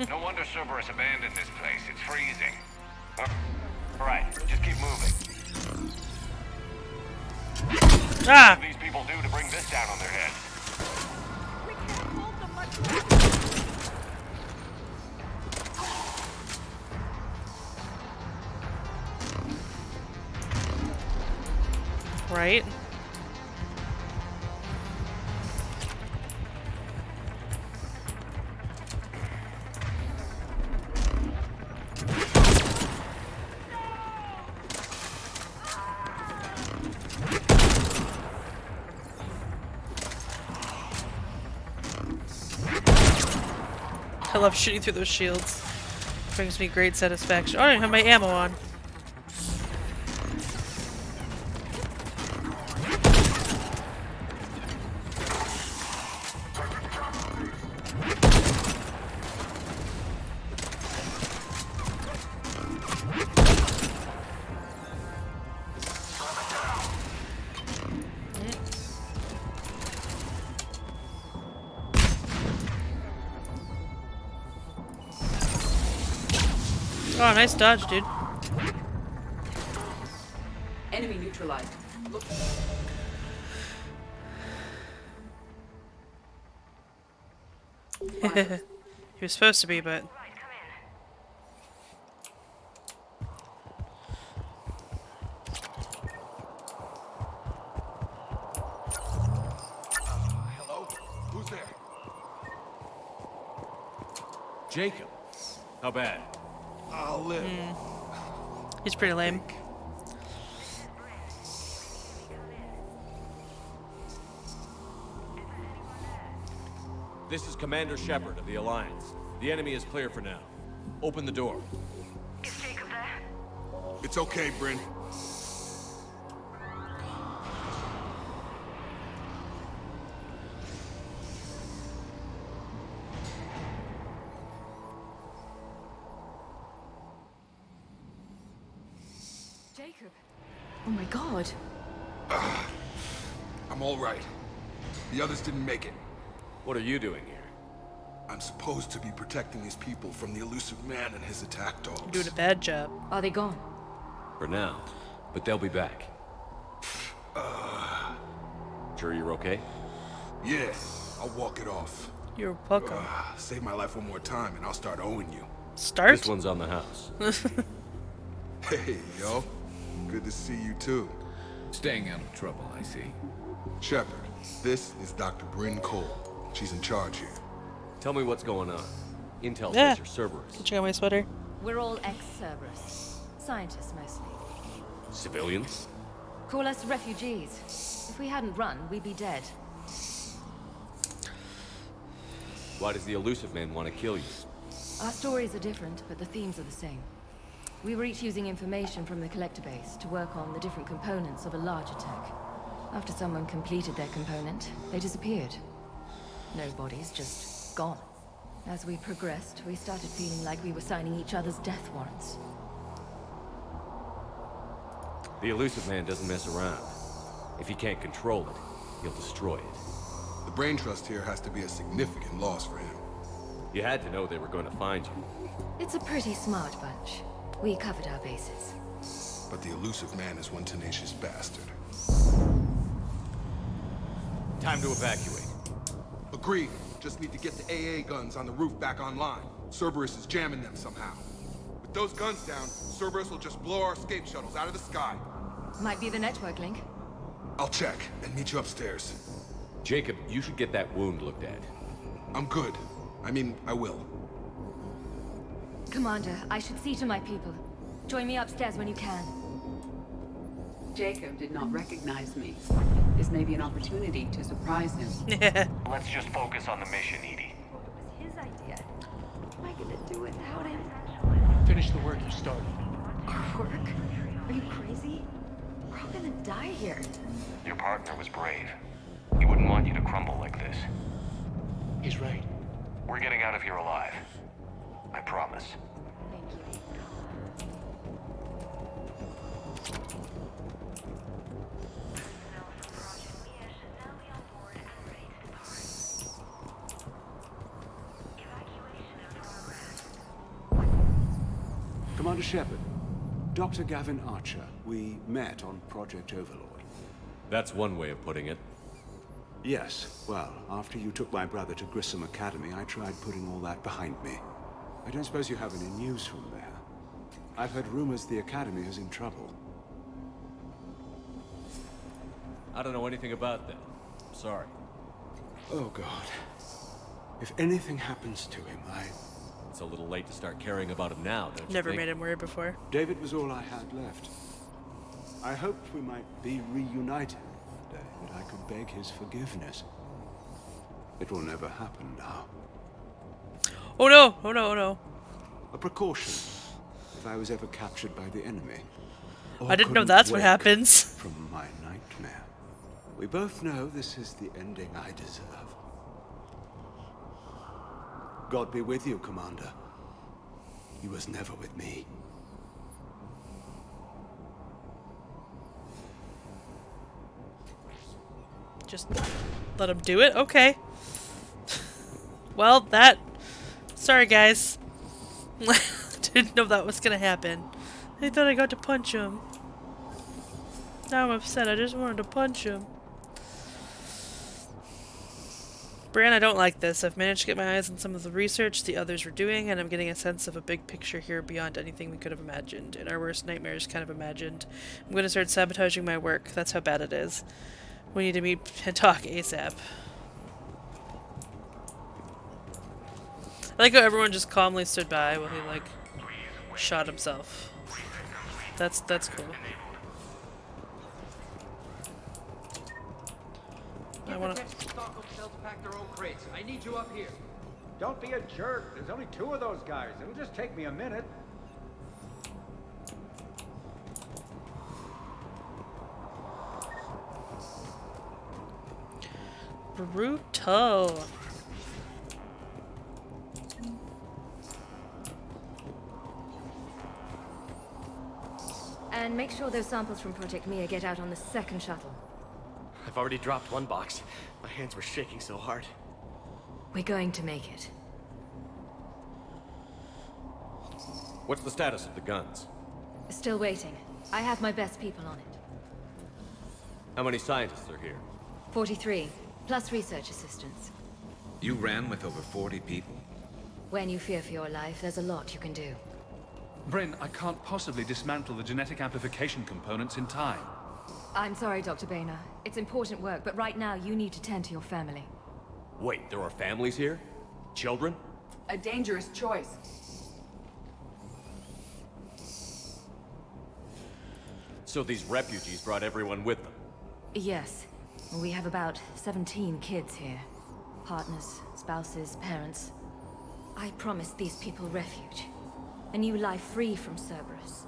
No wonder Cerberus abandoned this place. It's freezing. Alright, just keep moving. Ah! What do these people do to bring this down on their heads? Right? I love shooting through those shields. Brings me great satisfaction. Oh, I don't have my ammo on. Oh, nice dodge, dude. Enemy neutralized. Look. He was supposed to be, but... Hello? Who's there? Jacob. How bad? I'll live. He's pretty lame. This is Commander Shepard of the Alliance. The enemy is clear for now. Open the door. Is Jacob there? It's okay, Bryn. Jacob. Oh my god. I'm all right. The others didn't make it. What are you doing here? I'm supposed to be protecting these people from the elusive man and his attack dogs. You're doing a bad job. Are they gone? For now. But they'll be back. Sure you're okay? Yeah, I'll walk it off. You're welcome. Save my life one more time and I'll start owing you. Start? This one's on the house. Hey, yo. Good to see you too. Staying out of trouble, I see. Shepard, this is Dr. Bryn Cole. She's in charge here. Tell me what's going on. Intel Yeah. says you're Cerberus. Check out my sweater. We're all ex-Cerberus. Scientists, mostly. Civilians? Call us refugees. If we hadn't run, we'd be dead. Why does the elusive man want to kill you? Our stories are different, but the themes are the same. We were each using information from the collector base to work on the different components of a larger tech. After someone completed their component, they disappeared. No bodies, just gone. As we progressed, we started feeling like we were signing each other's death warrants. The elusive man doesn't mess around. If he can't control it, he'll destroy it. The brain trust here has to be a significant loss for him. You had to know they were going to find you. It's a pretty smart bunch. We covered our bases. But the elusive man is one tenacious bastard. Time to evacuate. Agreed. Just need to get the AA guns on the roof back online. Cerberus is jamming them somehow. With those guns down, Cerberus will just blow our escape shuttles out of the sky. Might be the network link. I'll check and meet you upstairs. Jacob, you should get that wound looked at. I'm good. I mean, I will. Commander, I should see to my people. Join me upstairs when you can. Jacob did not recognize me. This may be an opportunity to surprise him. Let's just focus on the mission, Edie. It was his idea. What am I gonna do without him? Finish the work you started. Work? Are you crazy? We're all gonna die here. Your partner was brave. He wouldn't want you to crumble like this. He's right. We're getting out of here alive. I promise. Thank you. Commander Shepard, Dr. Gavin Archer, we met on Project Overlord. That's one way of putting it. Yes, well, after you took my brother to Grissom Academy, I tried putting all that behind me. I don't suppose you have any news from there. I've heard rumors the Academy is in trouble. I don't know anything about that. I'm sorry. Oh, God. If anything happens to him, It's a little late to start caring about him now, don't you Never think? made him worry before. David was all I had left. I hoped we might be reunited one day, that I could beg his forgiveness. It will never happen now. Oh no! Oh no! Oh no! A precaution, if I was ever captured by the enemy. I didn't know that's what happens. From my nightmare. We both know this is the ending I deserve. God be with you, Commander. He was never with me. Just let him do it? Okay. Well, that... Sorry, guys. Didn't know that was gonna happen. I thought I got to punch him. Now I'm upset. I just wanted to punch him. Bran, I don't like this. I've managed to get my eyes on some of the research the others were doing, and I'm getting a sense of a big picture here beyond anything we could have imagined. In our worst nightmares, kind of imagined. I'm going to start sabotaging my work. That's how bad it is. We need to meet and talk ASAP. I like how everyone just calmly stood by while he, like, shot himself. That's cool. I wanna... Pack their own crates. I need you up here. Don't be a jerk. There's only 2 of those guys. It'll just take me a minute. Brutal. And make sure those samples from Project Mia get out on the second shuttle. I've already dropped one box. My hands were shaking so hard. We're going to make it. What's the status of the guns? Still waiting. I have my best people on it. How many scientists are here? 43, plus research assistants. You ran with over 40 people? When you fear for your life, there's a lot you can do. Bryn, I can't possibly dismantle the genetic amplification components in time. I'm sorry, Dr. Boehner. It's important work, but right now you need to tend to your family. Wait, there are families here? Children? A dangerous choice. So these refugees brought everyone with them? Yes. We have about 17 kids here. Partners, spouses, parents. I promised these people refuge. A new life free from Cerberus.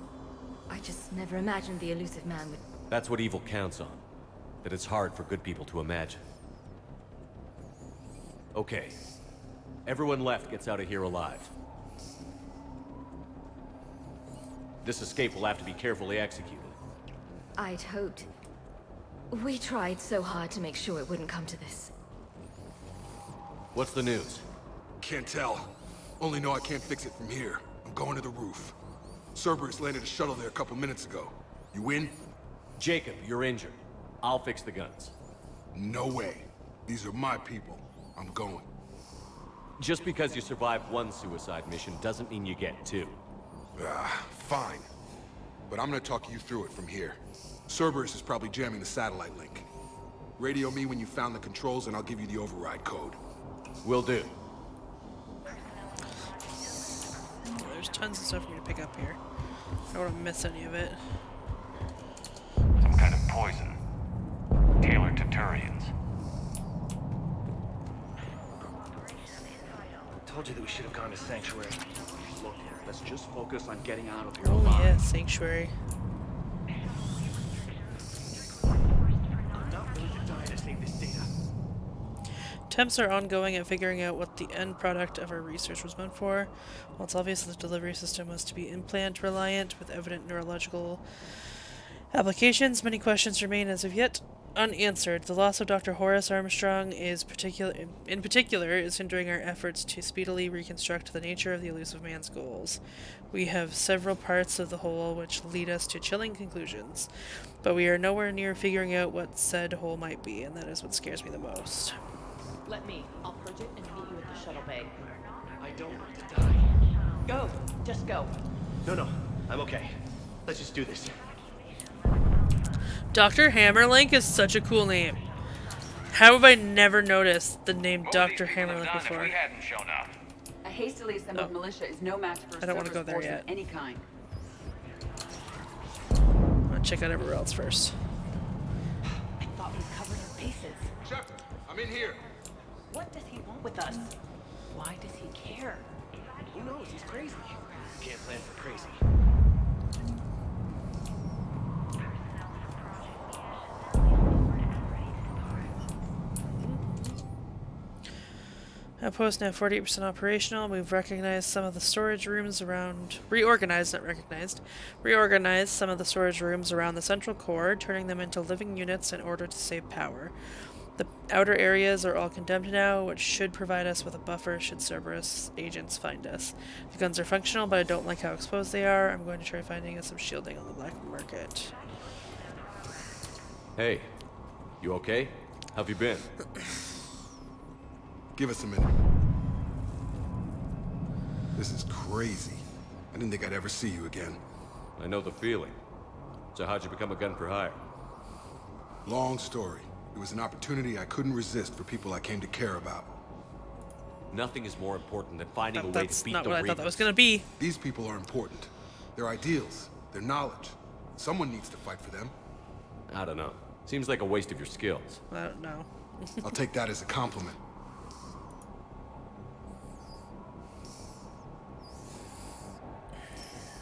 I just never imagined the elusive man would... That's what evil counts on. That it's hard for good people to imagine. Okay. Everyone left gets out of here alive. This escape will have to be carefully executed. I'd hoped. We tried so hard to make sure it wouldn't come to this. What's the news? Can't tell. Only know I can't fix it from here. I'm going to the roof. Cerberus landed a shuttle there a couple minutes ago. You in? Jacob, you're injured. I'll fix the guns. No way. These are my people. I'm going. Just because you survived one suicide mission doesn't mean you get two. Fine. But I'm gonna talk you through it from here. Cerberus is probably jamming the satellite link. Radio me when you found the controls and I'll give you the override code. Will do. There's tons of stuff for me to pick up here. I don't want to miss any of it. Some kind of poison. Tailored to Turians. Told you that we should have gone to Sanctuary. Look, let's just focus on getting out of here Oh alive. yeah, Sanctuary. I'm not willing to die to save this data. Attempts are ongoing at figuring out what the end product of our research was meant for. While it's obvious that the delivery system was to be implant-reliant with evident neurological applications, many questions remain as of yet unanswered. The loss of Dr. Horace Armstrong in particular is hindering our efforts to speedily reconstruct the nature of the elusive man's goals. We have several parts of the whole which lead us to chilling conclusions, but we are nowhere near figuring out what said whole might be, and that is what scares me the most. Let me. I'll purge it and meet you at the shuttle bay. I don't want to die. Go! Just go. No, I'm okay. Let's just do this. Dr. Hammerlink is such a cool name. How have I never noticed the name Dr. Hammerlink before? We hadn't shown up. A hastily assembled militia is no match for I don't want to go there force yet. of any kind. I'm gonna check out everywhere else first. I thought we covered our bases. Shepard, I'm in here. What does he want with us? Why does he care? Who knows? He's crazy. You can't plan for crazy. Outpost now 48% operational. We've recognized some of the storage rooms around... Reorganized some of the storage rooms around the central core, turning them into living units in order to save power. The outer areas are all condemned now, which should provide us with a buffer should Cerberus agents find us. The guns are functional, but I don't like how exposed they are. I'm going to try finding us some shielding on the black market. Hey, you okay? How've you been? Give us a minute. This is crazy. I didn't think I'd ever see you again. I know the feeling. So how'd you become a gun for hire? Long story. It was an opportunity I couldn't resist for people I came to care about. Nothing is more important than finding a way to beat the That's not what I thought Reapers. that was going to be. These people are important. Their ideals, their knowledge. Someone needs to fight for them. I don't know. Seems like a waste of your skills. I don't know. I'll take that as a compliment.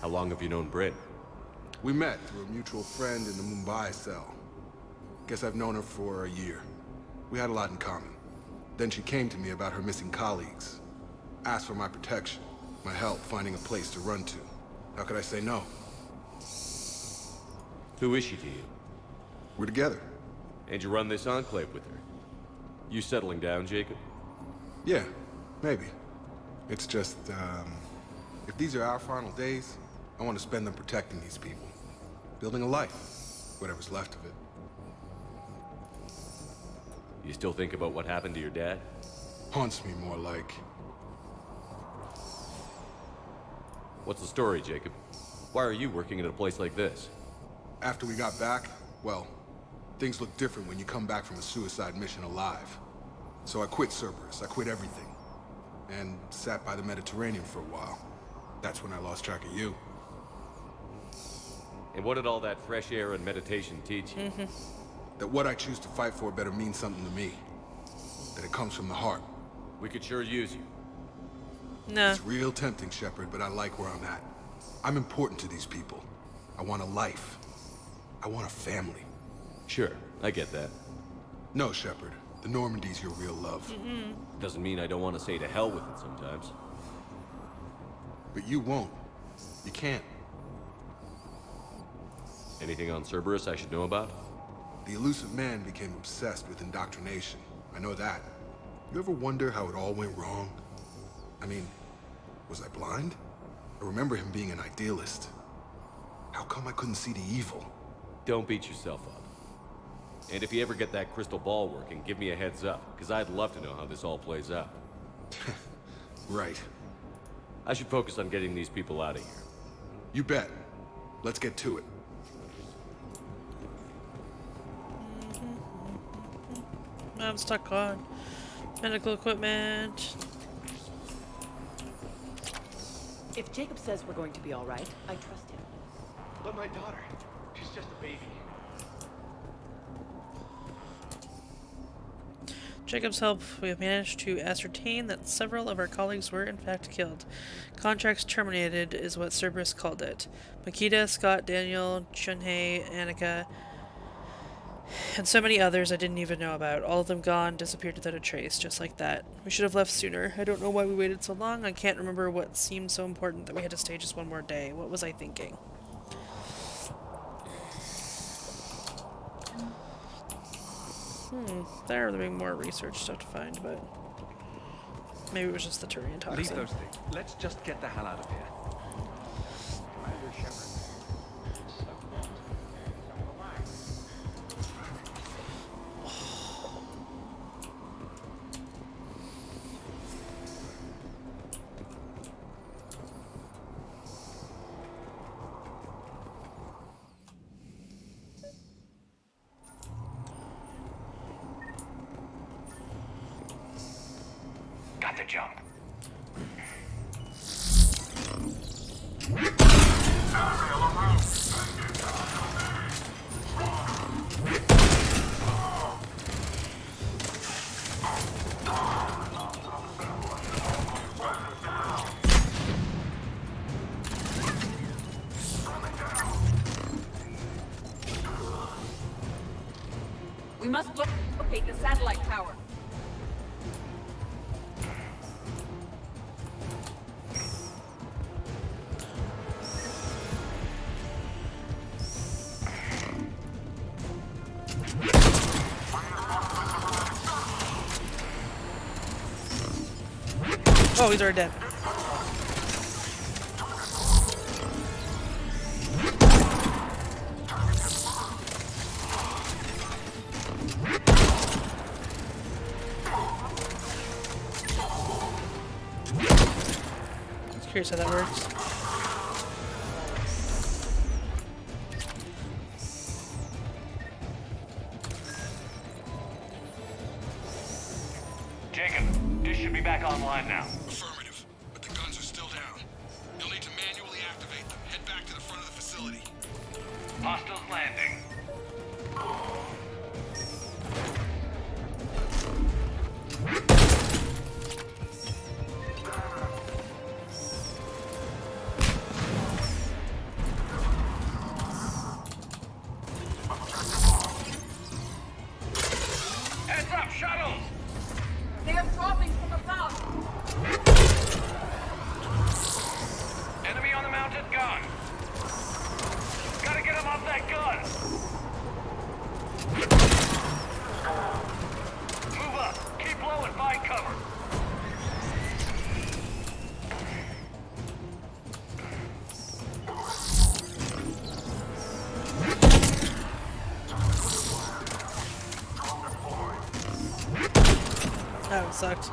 How long have you known Bryn? We met through a mutual friend in the Mumbai cell. Guess I've known her for a year. We had a lot in common. Then she came to me about her missing colleagues. Asked for my protection, my help finding a place to run to. How could I say no? Who is she to you? We're together. And you run this enclave with her? You settling down, Jacob? Yeah, maybe. It's just, if these are our final days, I want to spend them protecting these people. Building a life. Whatever's left of it. You still think about what happened to your dad? Haunts me more like. What's the story, Jacob? Why are you working at a place like this? After we got back, well, things look different when you come back from a suicide mission alive. So I quit Cerberus, I quit everything. And sat by the Mediterranean for a while. That's when I lost track of you. And what did all that fresh air and meditation teach you? That what I choose to fight for better mean something to me. That it comes from the heart. We could sure use you. No. It's real tempting, Shepard, but I like where I'm at. I'm important to these people. I want a life. I want a family. Sure, I get that. No, Shepard. The Normandy's your real love. Doesn't mean I don't want to say to hell with it sometimes. But you won't. You can't. Anything on Cerberus I should know about? The elusive man became obsessed with indoctrination. I know that. You ever wonder how it all went wrong? I mean, was I blind? I remember him being an idealist. How come I couldn't see the evil? Don't beat yourself up. And if you ever get that crystal ball working, give me a heads up, because I'd love to know how this all plays out. Right. I should focus on getting these people out of here. You bet. Let's get to it. I'm stuck on medical equipment. If Jacob says we're going to be all right, I trust him. But my daughter, she's just a baby. Jacob's help, we have managed to ascertain that several of our colleagues were in fact killed. Contracts terminated is what Cerberus called it. Makita, Scott, Daniel, Chunhei, Annika, and so many others I didn't even know about. All of them gone, disappeared without a trace, just like that. We should have left sooner. I don't know why we waited so long. I can't remember what seemed so important that we had to stay just one more day. What was I thinking? There would be more research stuff to find, but maybe it was just the Turian toxin. Leave those things. Let's just get the hell out of here. Commander Shepard. Got the jump. We must locate the satellite tower. Oh, he's already dead. I was curious how that works. Jacob, dish should be back online now. Affirmative, but the guns are still down. You'll need to manually activate them. Head back to the front of the facility. Hostiles landing. Heads up, shuttles! They are dropping from above. Enemy on the mounted gun. Gotta get him off that gun. sucked.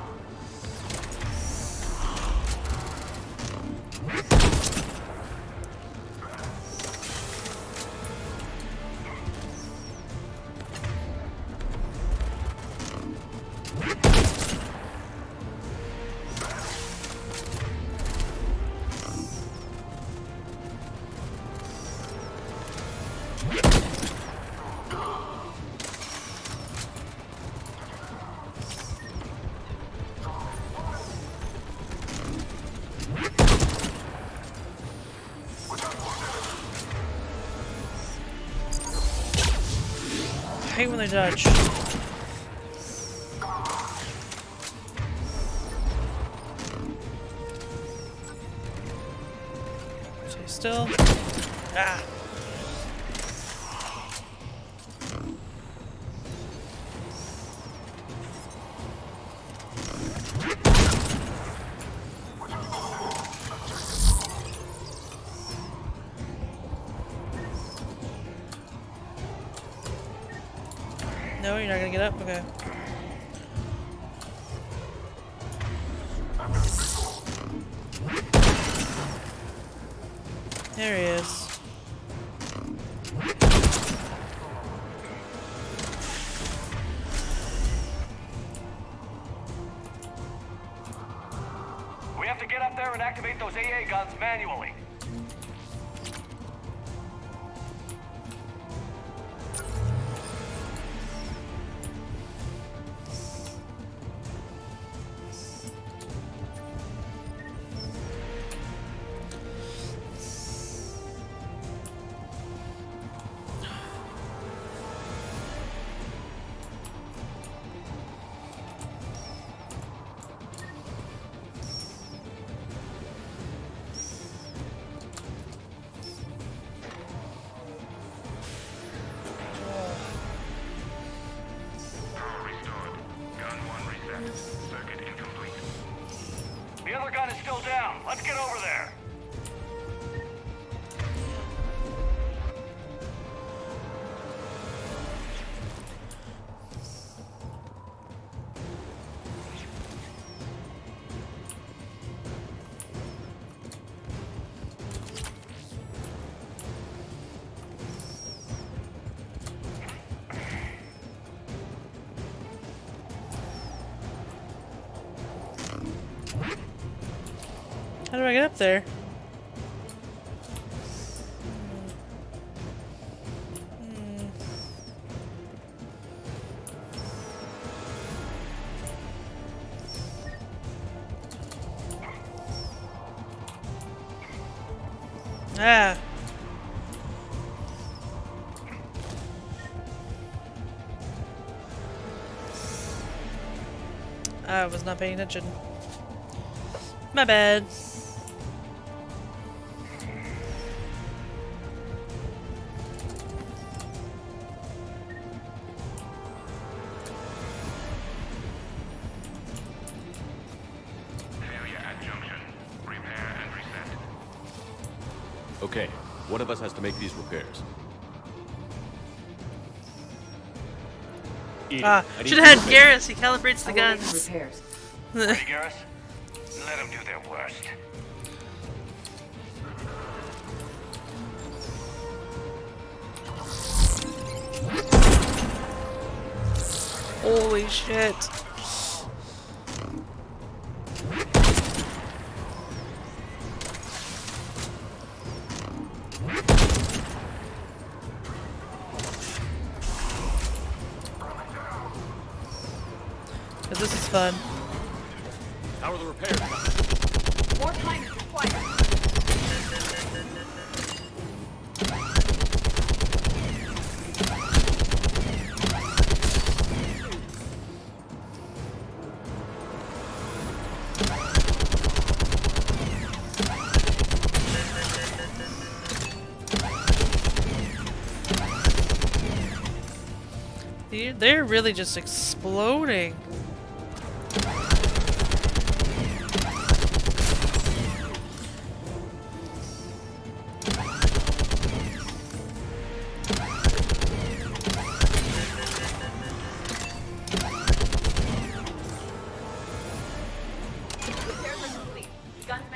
I hate when they dodge. Stay still. Ah. No, you're not gonna get up? Okay. There he is. We have to get up there and activate those AA guns manually. The other gun is still down. Let's get over there. How do I get up there? Ah. I was not paying attention. My bad. Okay, one of us has to make these repairs. Ah, should have had Garrus. He calibrates the guns. Repairs. Ready, Garrus? Let them do their worst. Holy shit. This is fun. How are the repairs? More time is required. They're really just exploding.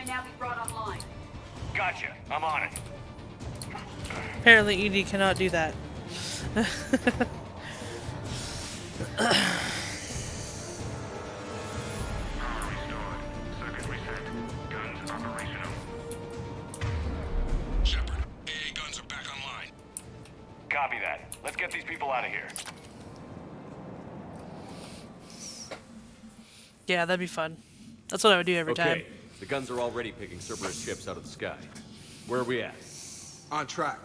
may now be brought online. Gotcha. I'm on it. Apparently ED cannot do that. Shepard, AA guns are back online. Copy that. Let's get these people out of here. Yeah, that'd be fun. That's what I would do every time. Okay, the guns are already picking Cerberus ships out of the sky. Where are we at? On track.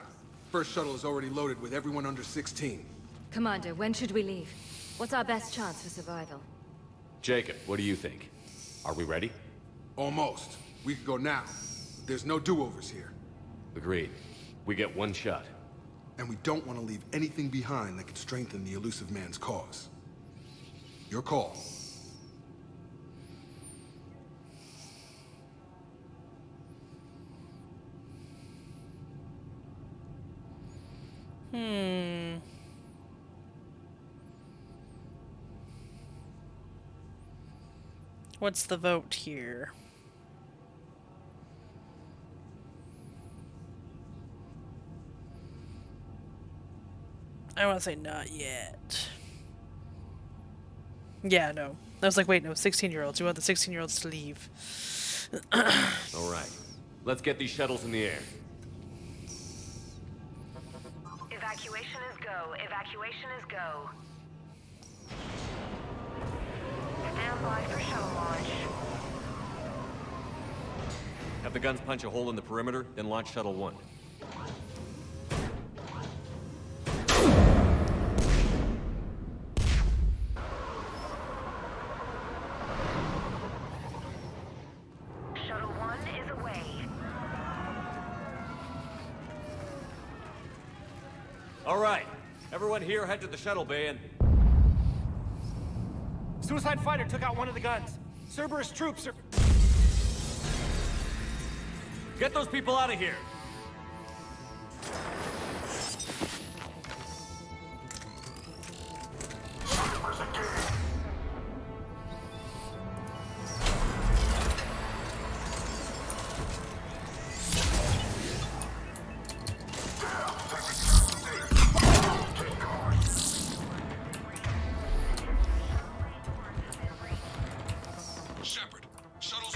First shuttle is already loaded with everyone under 16. Commander, when should we leave? What's our best chance for survival? Jacob, what do you think? Are we ready? Almost. We could go now. There's no do-overs here. Agreed. We get one shot. And we don't want to leave anything behind that could strengthen the elusive man's cause. Your call. What's the vote here? I want to say not yet. Yeah, no. I was like, wait, no, 16-year-olds. We want the 16-year-olds to leave. All right. Let's get these shuttles in the air. Evacuation is go. Evacuation is go. Stand by for shuttle launch. Have the guns punch a hole in the perimeter, then launch Shuttle 1. Shuttle 1 is away. All right. Everyone here head to the shuttle bay and... Suicide fighter took out one of the guns. Cerberus troops are... Get those people out of here! Shepard, shuttles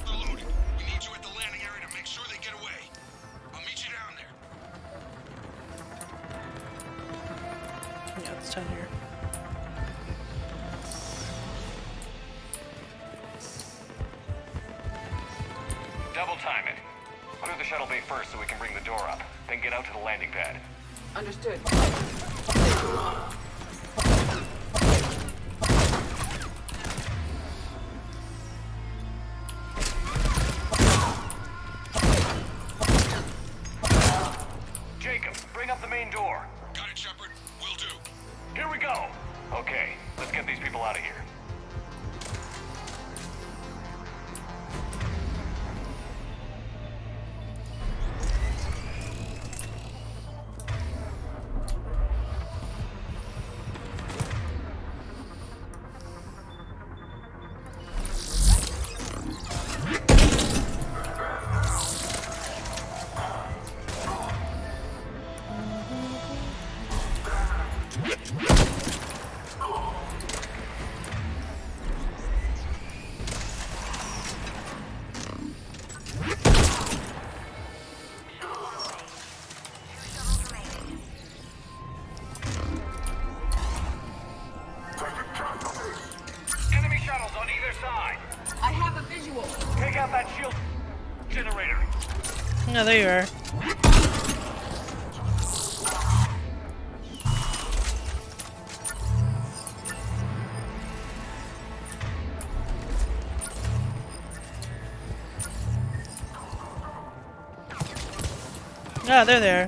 are loaded. We need you at the landing area to make sure they get away. I'll meet you down there. Yeah, it's down here. Double time it. Clear the shuttle bay first so we can bring the door up. Then get out to the landing pad. Understood. Jacob, bring up the main door. Got it, Shepard. Will do. Here we go. Okay, let's get these people out of here. Enemy shuttles on either side. I have a visual. Take out that shield generator. No, there you are. Ah, they're there.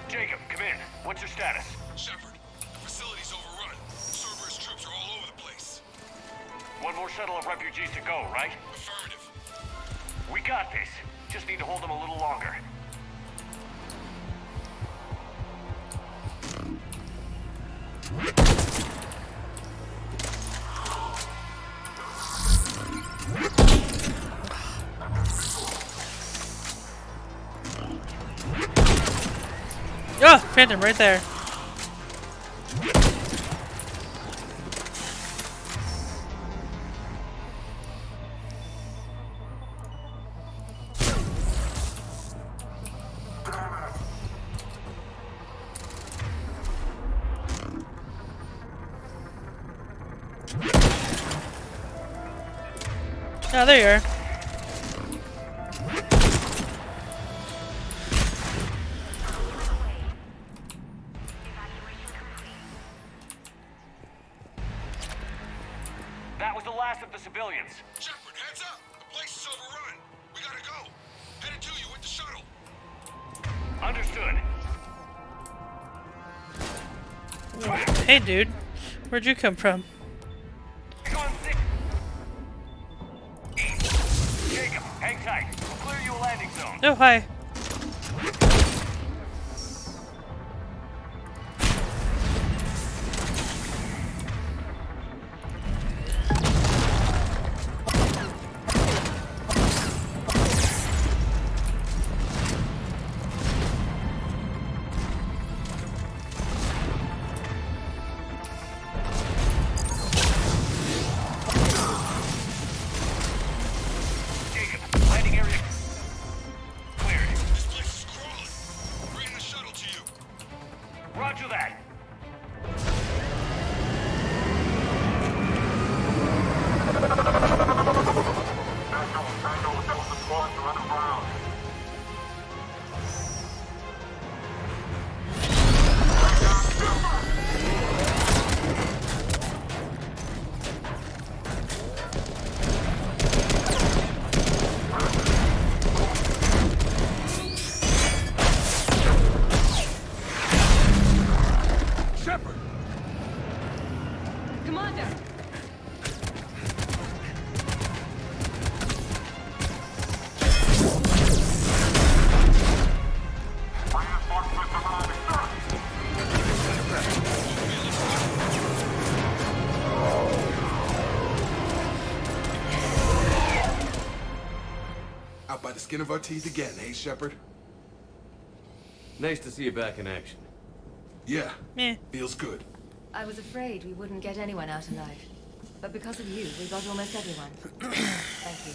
Jacob, come in. What's your status? Shepard, the facility's overrun. Cerberus troops are all over the place. One more shuttle of refugees to go, right? Affirmative. We got got this. Just need to hold them a little longer. Oh, Phantom right there. Oh, there you are. That was the last of the civilians. Shepard, heads up! The place is overrun. We gotta go. Headed to you with the shuttle. Understood. Hey, dude. Where'd you come from? Jacob, hang tight. We'll clear you a landing zone. Oh, hi. Landing area cleared. This place is crawling. Bring the shuttle to you. Roger that. Shepard! Commander! Out by the skin of our teeth again, hey, Shepard? Nice to see you back in action. Yeah. Meh. Feels good. I was afraid we wouldn't get anyone out alive. But because of you, we got almost everyone. Thank you.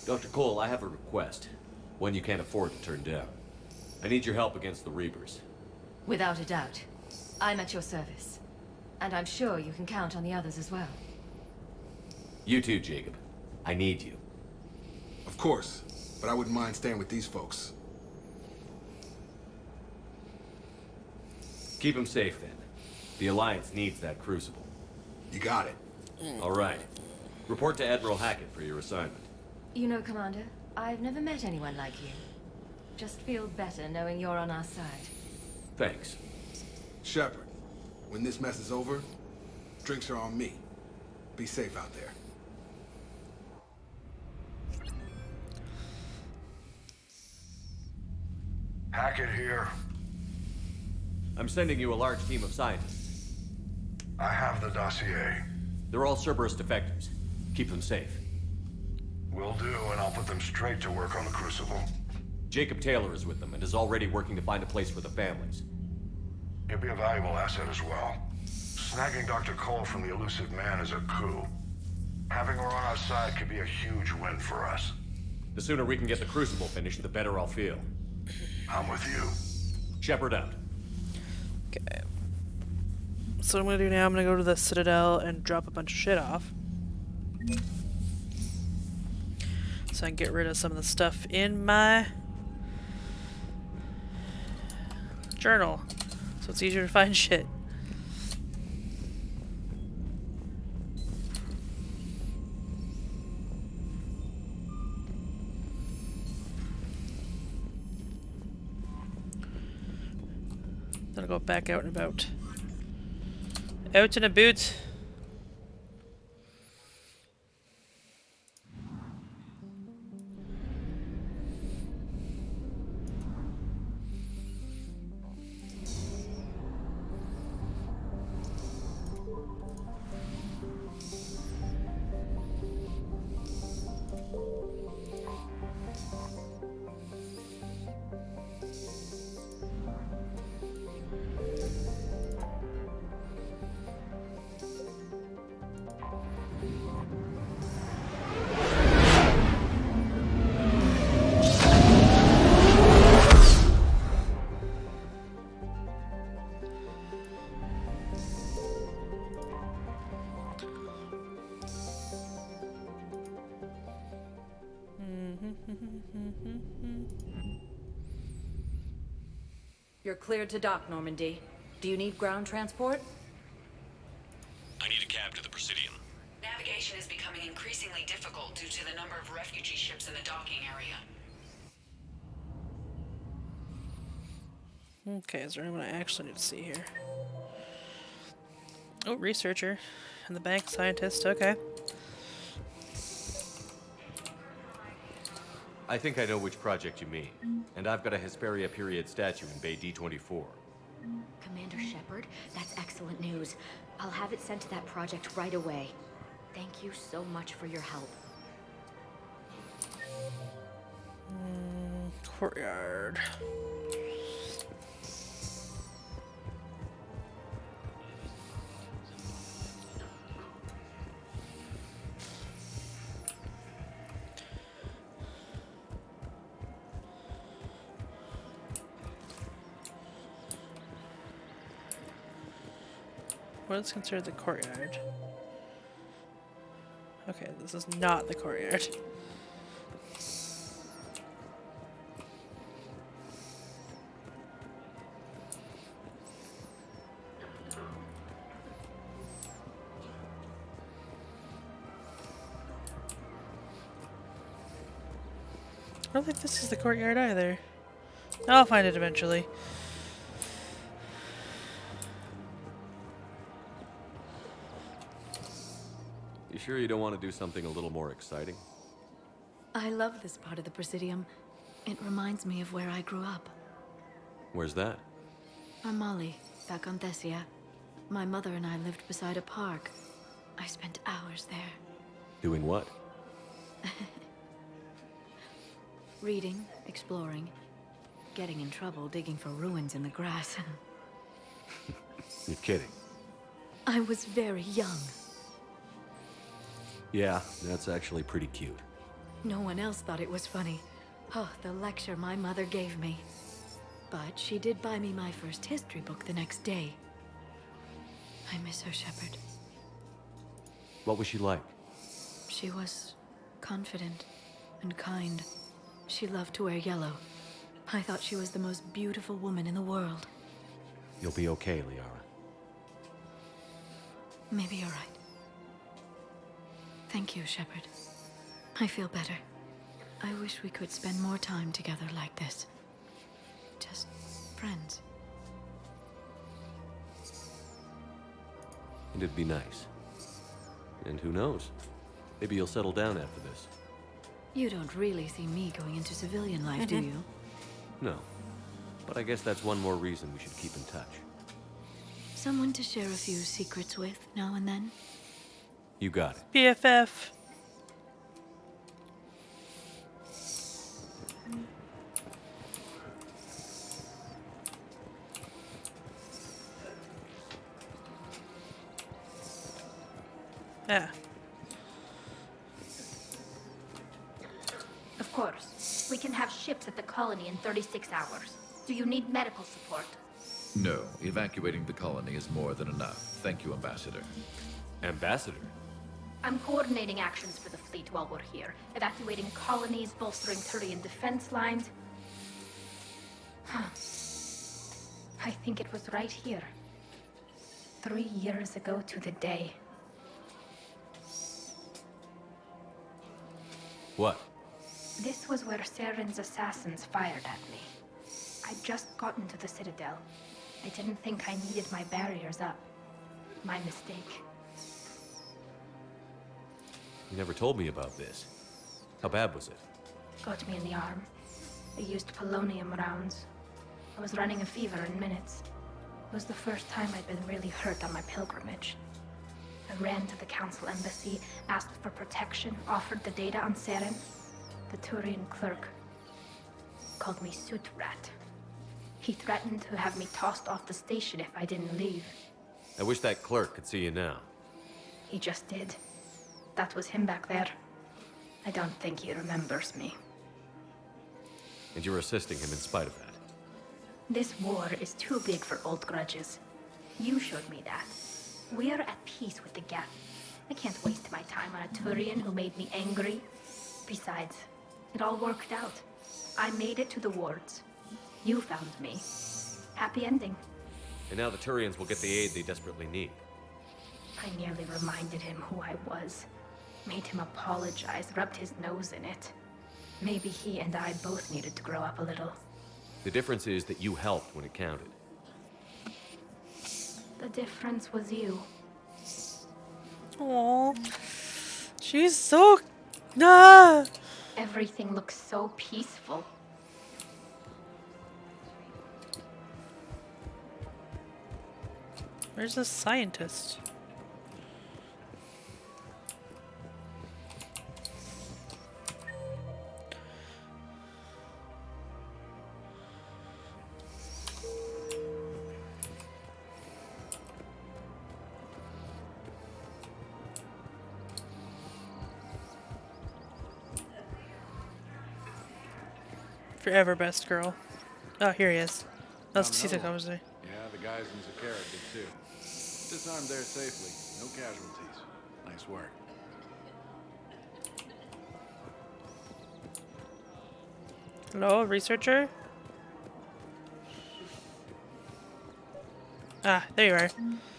Dr. Cole, I have a request. One you can't afford to turn down. I need your help against the Reapers. Without a doubt. I'm at your service. And I'm sure you can count on the others as well. You too, Jacob. I need you. Of course. But I wouldn't mind staying with these folks. Keep them safe, then. The Alliance needs that crucible. You got it. All right. Report to Admiral Hackett for your assignment. You know, Commander, I've never met anyone like you. Just feel better knowing you're on our side. Thanks. Shepard, when this mess is over, drinks are on me. Be safe out there. Hackett here. I'm sending you a large team of scientists. I have the dossier. They're all Cerberus defectors. Keep them safe. Will do, and I'll put them straight to work on the Crucible. Jacob Taylor is with them and is already working to find a place for the families. He'll be a valuable asset as well. Snagging Dr. Cole from the elusive man is a coup. Having her on our side could be a huge win for us. The sooner we can get the Crucible finished, the better I'll feel. I'm with you. Shepard out. Okay. So what I'm gonna do now, I'm gonna go to the Citadel and drop a bunch of shit off. So I can get rid of some of the stuff in my journal. So it's easier to find shit. Then I'll go back out and about. Out and about. You're cleared to dock, Normandy. Do you need ground transport? I need a cab to the Presidium. Navigation is becoming increasingly difficult due to the number of refugee ships in the docking area. Okay, is there anyone I actually need to see here? Oh, researcher. And the bank scientist, okay. I think I know which project you mean. And I've got a Hesperia period statue in Bay D24. Commander Shepard, that's excellent news. I'll have it sent to that project right away. Thank you so much for your help. Courtyard. What is considered the courtyard? Okay, this is not the courtyard. I don't think this is the courtyard either. I'll find it eventually. You sure you don't want to do something a little more exciting? I love this part of the Presidium. It reminds me of where I grew up. Where's that? Armali, back on Thessia. My mother and I lived beside a park. I spent hours there. Doing what? Reading, exploring, getting in trouble digging for ruins in the grass. You're kidding. I was very young. Yeah, that's actually pretty cute. No one else thought it was funny. Oh, the lecture my mother gave me. But she did buy me my first history book the next day. I miss her, Shepard. What was she like? She was confident and kind. She loved to wear yellow. I thought she was the most beautiful woman in the world. You'll be okay, Liara. Maybe you're right. Thank you, Shepard. I feel better. I wish we could spend more time together like this. Just friends. And it'd be nice. And who knows? Maybe you'll settle down after this. You don't really see me going into civilian life, do you? No. But I guess that's one more reason we should keep in touch. Someone to share a few secrets with now and then? You got it. BFF. Yeah. Of course. We can have ships at the colony in 36 hours. Do you need medical support? No. Evacuating the colony is more than enough. Thank you, Ambassador. Ambassador? I'm coordinating actions for the fleet while we're here. Evacuating colonies, bolstering Turian defense lines. I think it was right here. 3 years ago to the day. What? This was where Saren's assassins fired at me. I'd just gotten to the Citadel. I didn't think I needed my barriers up. My mistake. You never told me about this. How bad was it? Got me in the arm. They used polonium rounds. I was running a fever in minutes. It was the first time I'd been really hurt on my pilgrimage. I ran to the Council Embassy, asked for protection, offered the data on Seren. The Turian clerk called me Soot Rat. He threatened to have me tossed off the station if I didn't leave. I wish that clerk could see you now. He just did. That was him back there. I don't think he remembers me. And you're assisting him in spite of that. This war is too big for old grudges. You showed me that. We're at peace with the Geth. I can't waste my time on a Turian who made me angry. Besides, It all worked out. I made it to the wards. You found me. Happy ending. And now the Turians will get the aid they desperately need. I nearly reminded him who I was. Made him apologize, rubbed his nose in it. Maybe he and I both needed to grow up a little. The difference is that you helped when it counted. The difference was you. Aww. She's so... Ah! Everything looks so peaceful. Where's the scientist? Forever best girl. Oh, here he is. That's Tisa Kawazi. Yeah, the guys in Zakara did too. Disarmed there safely. No casualties. Nice work. Hello, researcher? Ah, there you are.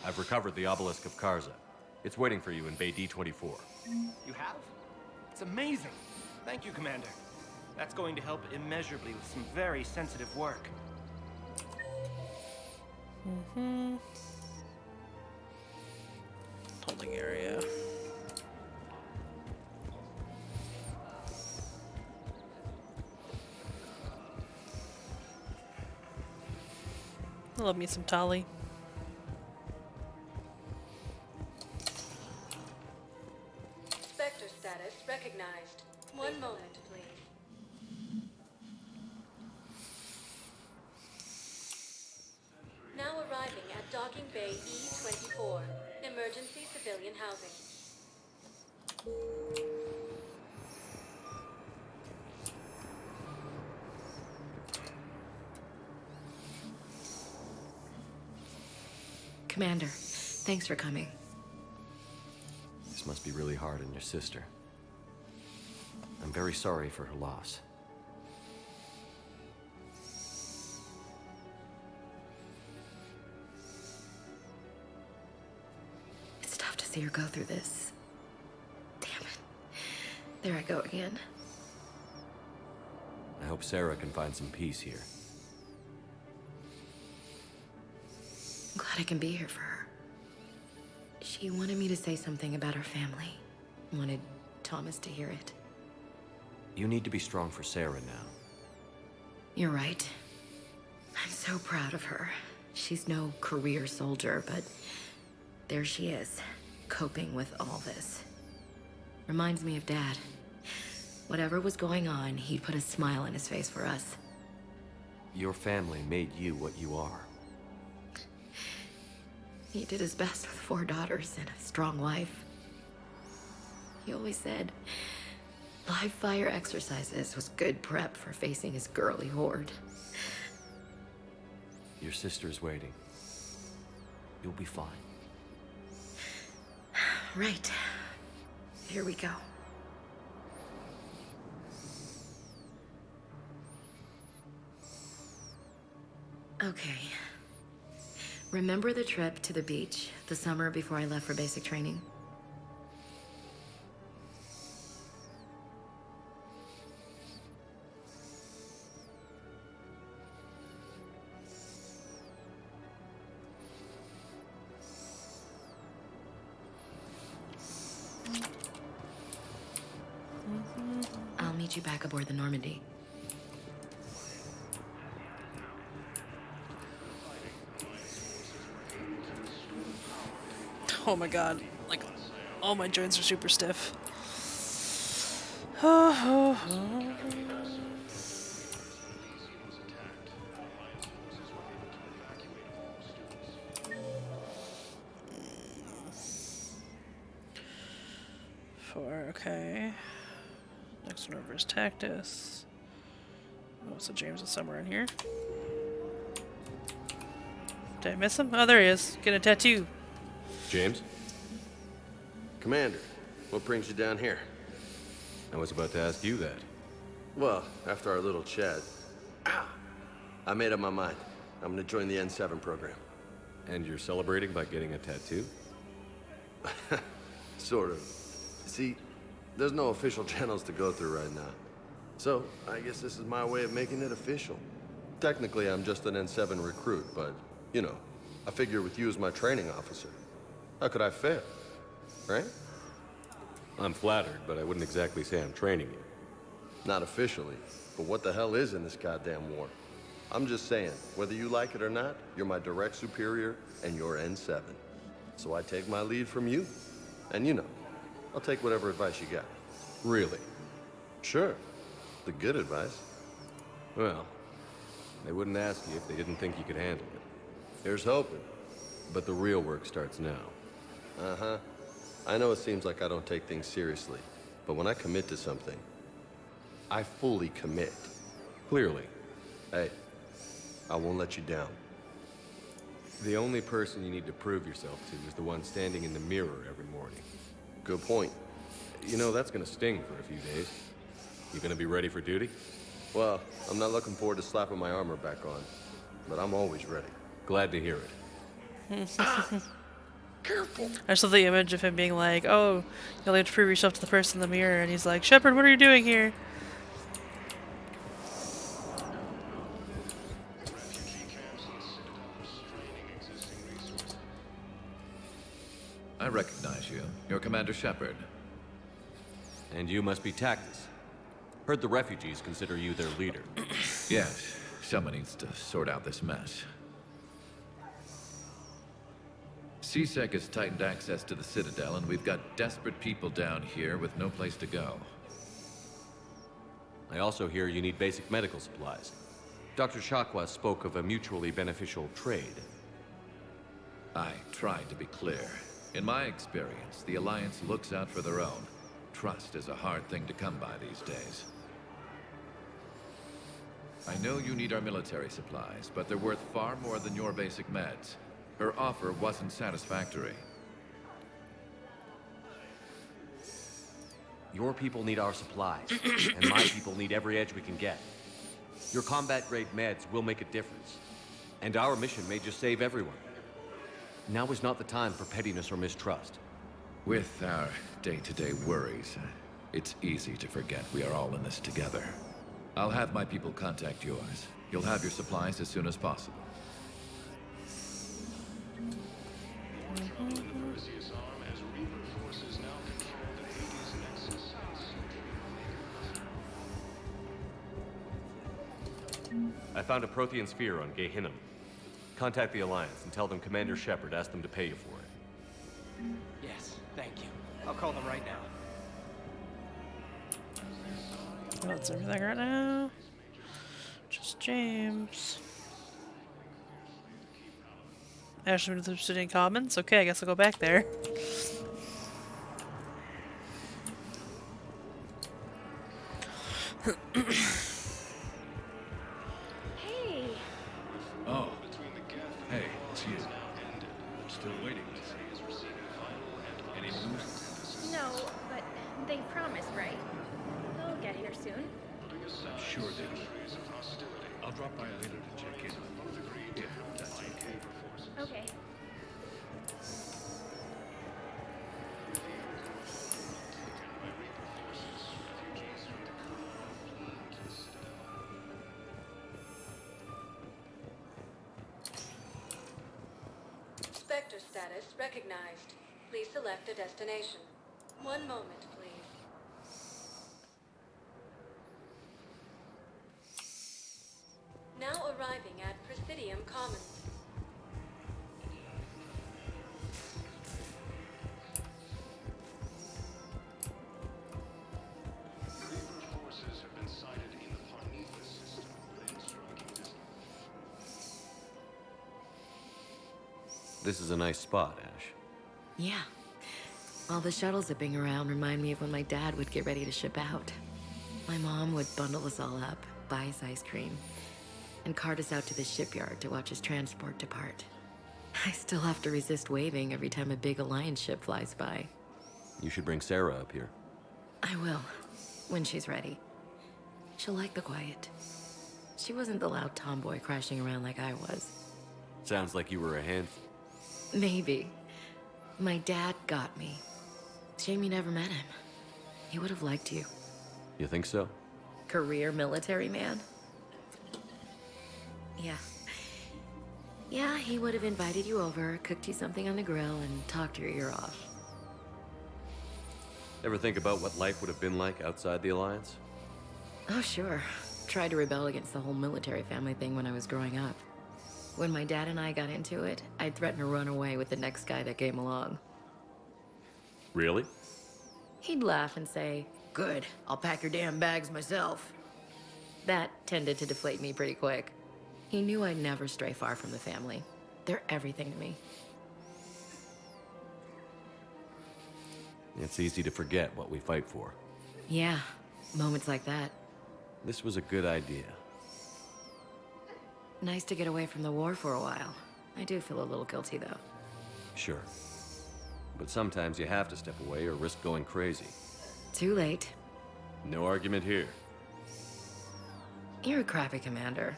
I've recovered the obelisk of Karza. It's waiting for you in Bay D-24. You have? It's amazing. Thank you, Commander. That's going to help immeasurably with some very sensitive work. Holding area. I love me some Tali. Spectre status recognized. One moment, please. Now arriving at Docking Bay E-24, emergency civilian housing. Commander, thanks for coming. This must be really hard on your sister. I'm very sorry for her loss. It's tough to see her go through this. Damn it. There I go again. I hope Sarah can find some peace here. I'm glad I can be here for her. She wanted me to say something about her family. Wanted Thomas to hear it. You need to be strong for Sarah now. You're right. I'm so proud of her. She's no career soldier, but there she is, coping with all this. Reminds me of Dad. Whatever was going on, he'd put a smile on his face for us. Your family made you what you are. He did his best with 4 daughters and a strong wife. He always said live fire exercises was good prep for facing his girly horde. Your sister's waiting. You'll be fine. Right. Here we go. Okay. Remember the trip to the beach the summer before I left for basic training? I'll meet you back aboard the Normandy. Oh my god. Like, all my joints are super stiff. Okay. Next one over is Tactus. Oh, so James is somewhere in here. Did I miss him? Oh, there he is. Get a tattoo. James? Commander, what brings you down here? I was about to ask you that. Well, after our little chat, I made up my mind. I'm gonna join the N7 program. And you're celebrating by getting a tattoo? Sort of. See, there's no official channels to go through right now. So, I guess this is my way of making it official. Technically, I'm just an N7 recruit, but, you know, I figure with you as my training officer, how could I fail? Right? I'm flattered, but I wouldn't exactly say I'm training you. Not officially, but what the hell is in this goddamn war? I'm just saying, whether you like it or not, you're my direct superior, and you're N7. So I take my lead from you. And you know, I'll take whatever advice you got. Really? Sure. The good advice. Well, they wouldn't ask you if they didn't think you could handle it. Here's hoping. But the real work starts now. Uh-huh. I know it seems like I don't take things seriously, but when I commit to something, I fully commit. Clearly. Hey, I won't let you down. The only person you need to prove yourself to is the one standing in the mirror every morning. Good point. You know, that's gonna sting for a few days. You gonna be ready for duty? Well, I'm not looking forward to slapping my armor back on, but I'm always ready. Glad to hear it. Careful. I just love the image of him being like, oh, you'll have to prove yourself to the person in the mirror, and he's like, Shepard, what are you doing here? I recognize you. You're Commander Shepard. And you must be Tactus. Heard the refugees consider you their leader. Yes, someone needs to sort out this mess. CSEC has tightened access to the Citadel, and we've got desperate people down here with no place to go. I also hear you need basic medical supplies. Dr. Chakwas spoke of a mutually beneficial trade. I tried to be clear. In my experience, the Alliance looks out for their own. Trust is a hard thing to come by these days. I know you need our military supplies, but they're worth far more than your basic meds. Her offer wasn't satisfactory. Your people need our supplies, and my people need every edge we can get. Your combat-grade meds will make a difference, and our mission may just save everyone. Now is not the time for pettiness or mistrust. With our day-to-day worries, it's easy to forget we are all in this together. I'll have my people contact yours. You'll have your supplies as soon as possible. I found a Prothean sphere on Gehinnom. Contact the Alliance and tell them Commander Shepard asked them to pay you for it. Yes, thank you. I'll call them right now. Well, that's everything right now. Just James. Ashley with the Obsidian Commons. Okay, I guess I'll go back there. Hey. Oh. Hey, it's you. Still waiting. Any news? No, but they promised, right? They'll get here soon. Sure they will. I'll drop by later to check in. If that's okay. Okay. Spectre status recognized. Please select a destination. One moment, please. Now arriving at Presidium Commons. Forces have been sighted in the Parnitha system within striking distance. This is a nice spot, Ash. Yeah. All the shuttles zipping around remind me of when my dad would get ready to ship out. My mom would bundle us all up, buy us ice cream, and cart us out to the shipyard to watch his transport depart. I still have to resist waving every time a big Alliance ship flies by. You should bring Sarah up here. I will, when she's ready. She'll like the quiet. She wasn't the loud tomboy crashing around like I was. Sounds like you were a handful. Maybe. My dad got me. Shame you never met him. He would have liked you. You think so? Career military man? Yeah. Yeah, he would have invited you over, cooked you something on the grill, and talked your ear off. Ever think about what life would have been like outside the Alliance? Oh, sure. Tried to rebel against the whole military family thing when I was growing up. When my dad and I got into it, I'd threaten to run away with the next guy that came along. Really? He'd laugh and say, "Good, I'll pack your damn bags myself." That tended to deflate me pretty quick. He knew I'd never stray far from the family. They're everything to me. It's easy to forget what we fight for. Yeah, moments like that. This was a good idea. Nice to get away from the war for a while. I do feel a little guilty, though. Sure. But sometimes you have to step away or risk going crazy. Too late. No argument here. You're a crappy commander.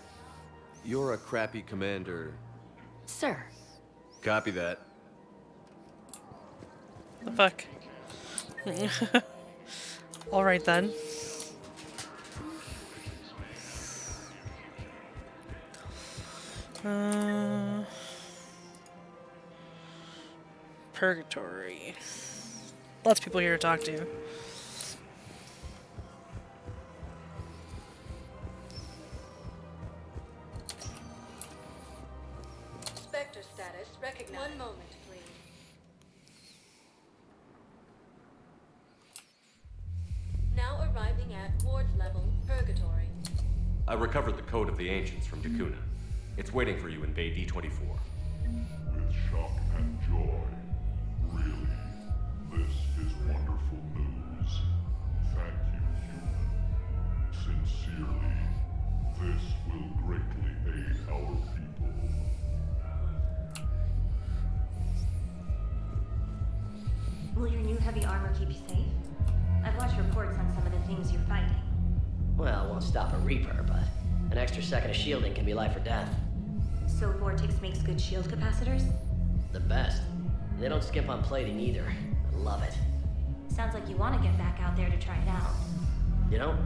You're a crappy commander. Sir. Copy that. The fuck? Alright then. Purgatory. Lots of people here to talk to. Spectre status recognized. One moment, please. Now arriving at Ward's level, Purgatory. I recovered the code of the ancients from Yakuna. It's waiting for you in Bay D-24. With shock and joy. Really, this is wonderful news. Thank you, human. Sincerely, this will greatly aid our people. Will your new heavy armor keep you safe? I've watched reports on some of the things you're fighting. Well, it won't stop a Reaper, but an extra second of shielding can be life or death. So Vortex makes good shield capacitors? The best. They don't skimp on plating either. I love it. Sounds like you want to get back out there to try it out. You know?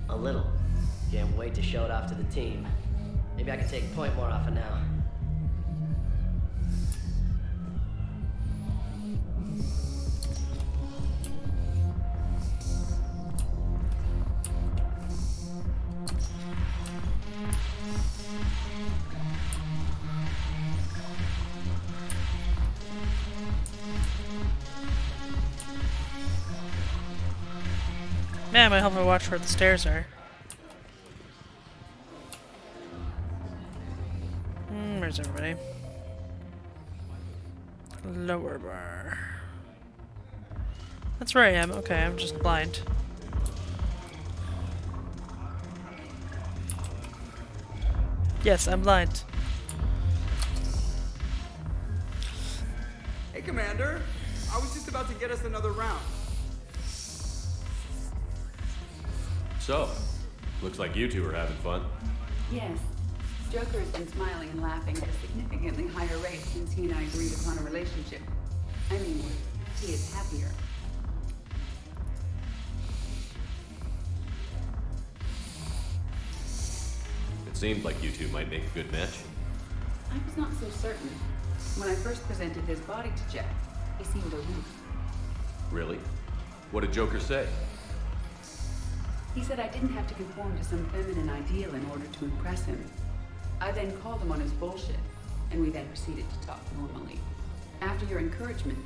A little. Can't wait to show it off to the team. Maybe I can take point more often now. Man, I might help her watch where the stairs are. Where's everybody? Lower bar. That's where I am. Okay, I'm just blind. Yes, I'm blind. Hey, Commander. I was just about to get us another round. So, looks like you two are having fun. Yes. Joker has been smiling and laughing at a significantly higher rate since he and I agreed upon a relationship. I mean, he is happier. It seemed like you two might make a good match. I was not so certain. When I first presented his body to Jack, he seemed aloof. Really? What did Joker say? He said I didn't have to conform to some feminine ideal in order to impress him. I then called him on his bullshit, and we then proceeded to talk normally. After your encouragement,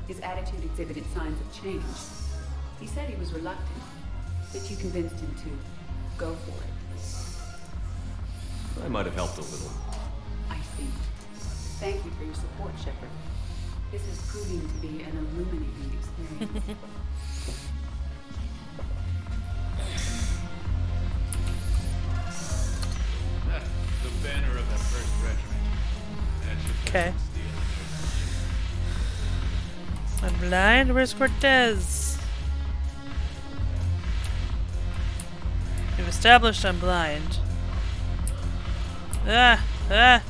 his attitude exhibited signs of change. He said he was reluctant, but you convinced him to go for it. I might have helped a little. I see. Thank you for your support, Shepard. This is proving to be an illuminating experience. The banner of the 1st Regiment. Okay. I'm blind. Where's Cortez? We have a Established I'm blind. Ah! Ah!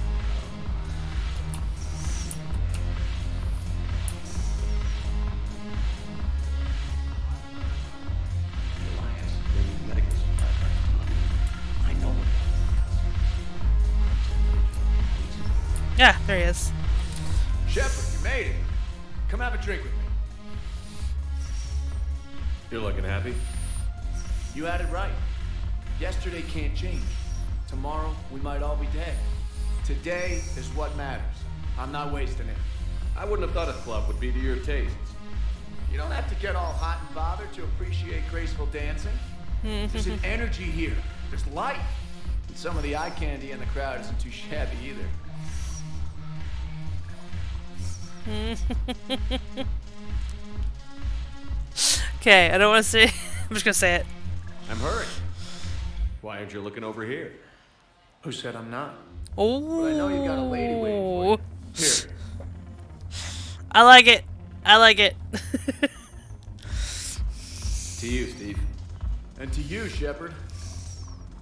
Yeah, there he is. Shepard, you made it. Come have a drink with me. You're looking happy? You had it right. Yesterday can't change. Tomorrow, we might all be dead. Today is what matters. I'm not wasting it. I wouldn't have thought a club would be to your tastes. You don't have to get all hot and bothered to appreciate graceful dancing. There's an energy here. There's light. And some of the eye candy in the crowd isn't too shabby either. Okay, I don't want to say. I'm just gonna say it. I'm hurt. Why aren't you looking over here? Who said I'm not? Oh. But I know you got a lady waiting for you. Here. I like it. I like it. To you, Steve. And to you, Shepard.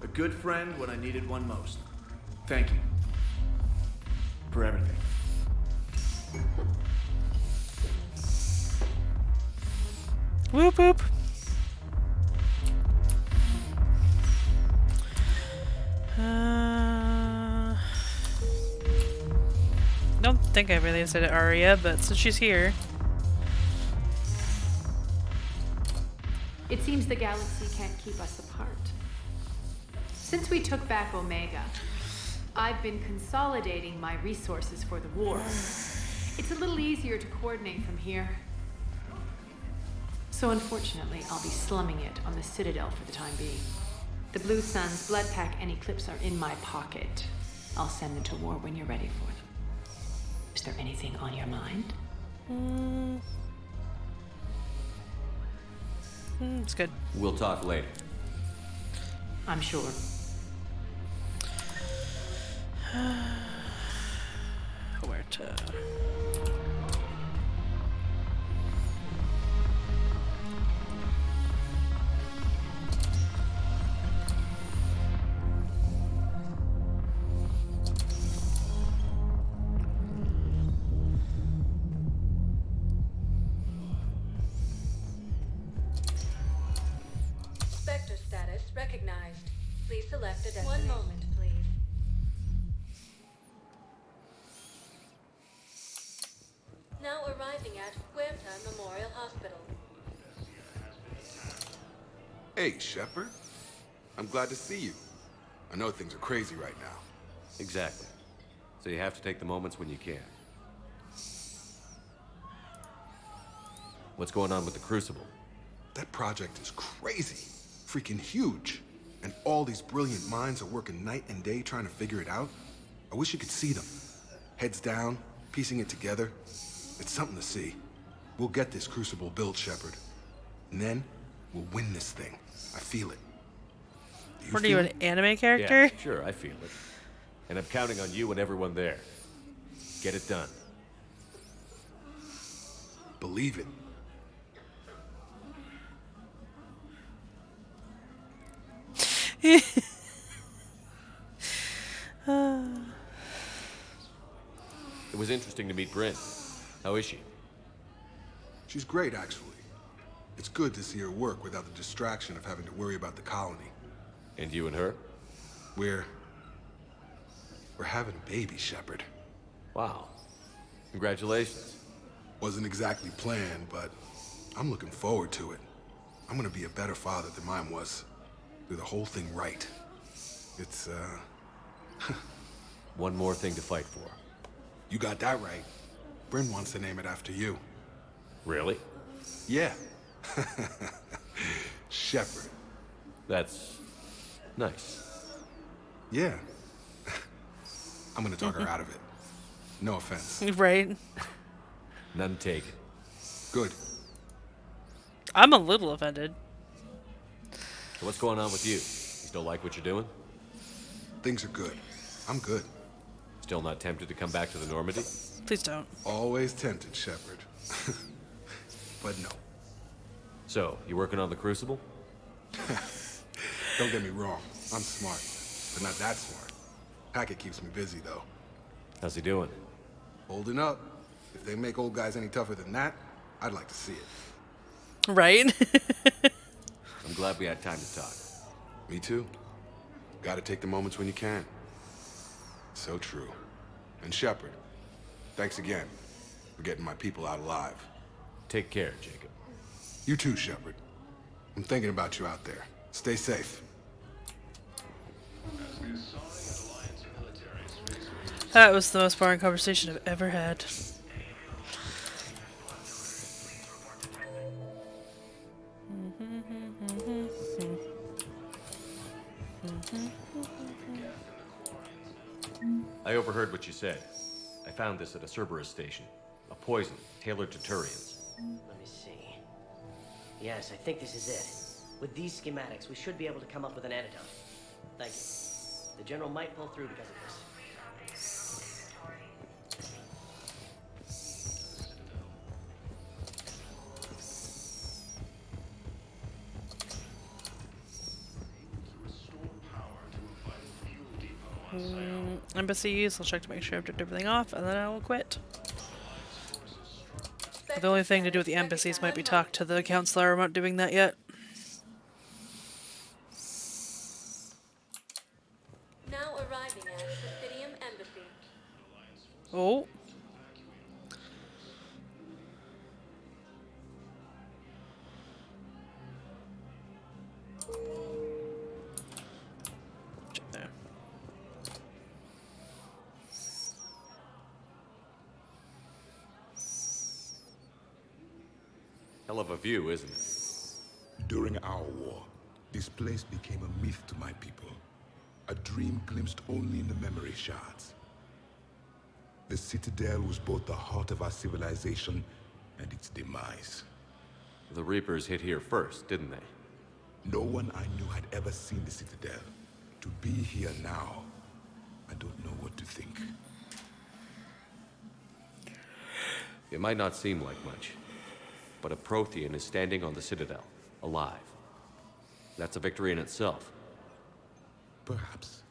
A good friend when I needed one most. Thank you. For everything. Whoop whoop. Don't think I really said it Arya, but since she's here. It seems the galaxy can't keep us apart. Since we took back Omega, I've been consolidating my resources for the war. It's a little easier to coordinate from here. So unfortunately, I'll be slumming it on the Citadel for the time being. The Blue Sun's blood pack and Eclipse are in my pocket. I'll send them to war when you're ready for them. Is there anything on your mind? It's good. We'll talk later. I'm sure. Where to? Spectre status recognized. Please select a destination. One moment, please. Now arriving at Puerta Memorial Hospital. Hey, Shepard. I'm glad to see you. I know things are crazy right now. Exactly. So you have to take the moments when you can. What's going on with the Crucible? That project is crazy. Freaking huge. And all these brilliant minds are working night and day trying to figure it out. I wish you could see them. Heads down, piecing it together. It's something to see. We'll get this Crucible built, Shepard. And then, we'll win this thing. I feel it. What are you, an anime character? Yeah, sure, I feel it. And I'm counting on you and everyone there. Get it done. Believe it. It was interesting to meet Bryn. How is she? She's great, actually. It's good to see her work without the distraction of having to worry about the colony. And you and her? We're having a baby, Shepard. Wow. Congratulations. Wasn't exactly planned, but I'm looking forward to it. I'm gonna be a better father than mine was. Do the whole thing right. It's, One more thing to fight for. You got that right. Bryn wants to name it after you. Really? Yeah. Shepard. That's nice. Yeah. I'm gonna talk her out of it. No offense. Right. None taken. Good. I'm a little offended. So what's going on with you? You still like what you're doing? Things are good. I'm good. Still not tempted to come back to the Normandy? Please don't. Always tempted, Shepard. But no. So, you working on the Crucible? Don't get me wrong, I'm smart, but not that smart. Hackett keeps me busy, though. How's he doing? Holding up. If they make old guys any tougher than that, I'd like to see it. Right? I'm glad we had time to talk. Me too. Gotta take the moments when you can. So true. And Shepard, thanks again for getting my people out alive. Take care, Jacob. You too, Shepard. I'm thinking about you out there. Stay safe. That was the most boring conversation I've ever had. I overheard what you said. I found this at a Cerberus station. A poison tailored to Turians. Let me see. Yes, I think this is it. With these schematics, we should be able to come up with an antidote. Thank you. The General might pull through because of this. Embassies, I'll check to make sure I've turned everything off, and then I will quit. The only thing to do with the embassies might be talk to the counselor. I'm not doing that yet. Now arriving at Presidium Embassy. Oh. Check there. Hell of a view, isn't it? During our war, this place became a myth to my people. A dream glimpsed only in the memory shards. The Citadel was both the heart of our civilization and its demise. The Reapers hit here first, didn't they? No one I knew had ever seen the Citadel. To be here now, I don't know what to think. It might not seem like much, but a Prothean is standing on the Citadel, alive. That's a victory in itself. Perhaps.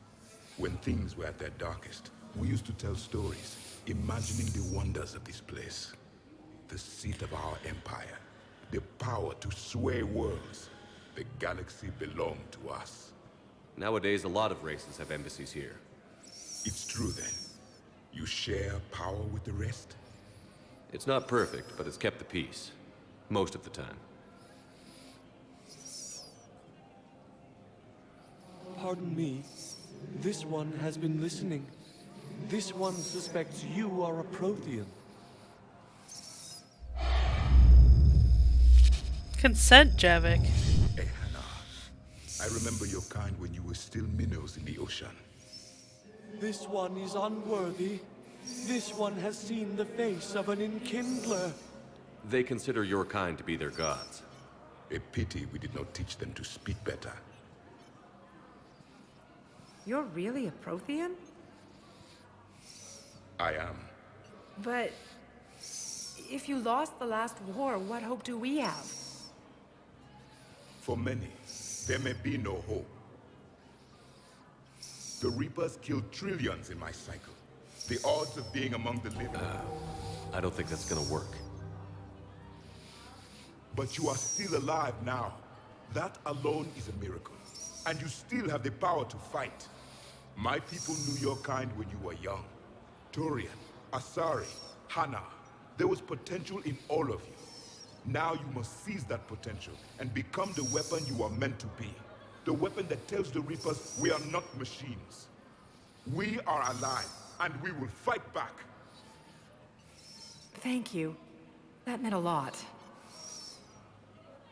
When things were at their darkest, we used to tell stories, imagining the wonders of this place. The seat of our empire, the power to sway worlds. The galaxy belonged to us. Nowadays, a lot of races have embassies here. It's true then. You share power with the rest? It's not perfect, but it's kept the peace. Most of the time. Pardon me. This one has been listening. This one suspects you are a Prothean. Consent, Javik. Hey, Hannah. I remember your kind when you were still minnows in the ocean. This one is unworthy. This one has seen the face of an enkindler. They consider your kind to be their gods. A pity we did not teach them to speak better. You're really a Prothean? I am. But if you lost the last war, what hope do we have? For many, there may be no hope. The Reapers killed trillions in my cycle. The odds of being among the living. I don't think that's gonna work. But you are still alive now. That alone is a miracle. And you still have the power to fight. My people knew your kind when you were young. Turian, Asari, Hana. There was potential in all of you. Now you must seize that potential and become the weapon you are meant to be. The weapon that tells the Reapers we are not machines. We are alive, and we will fight back. Thank you. That meant a lot.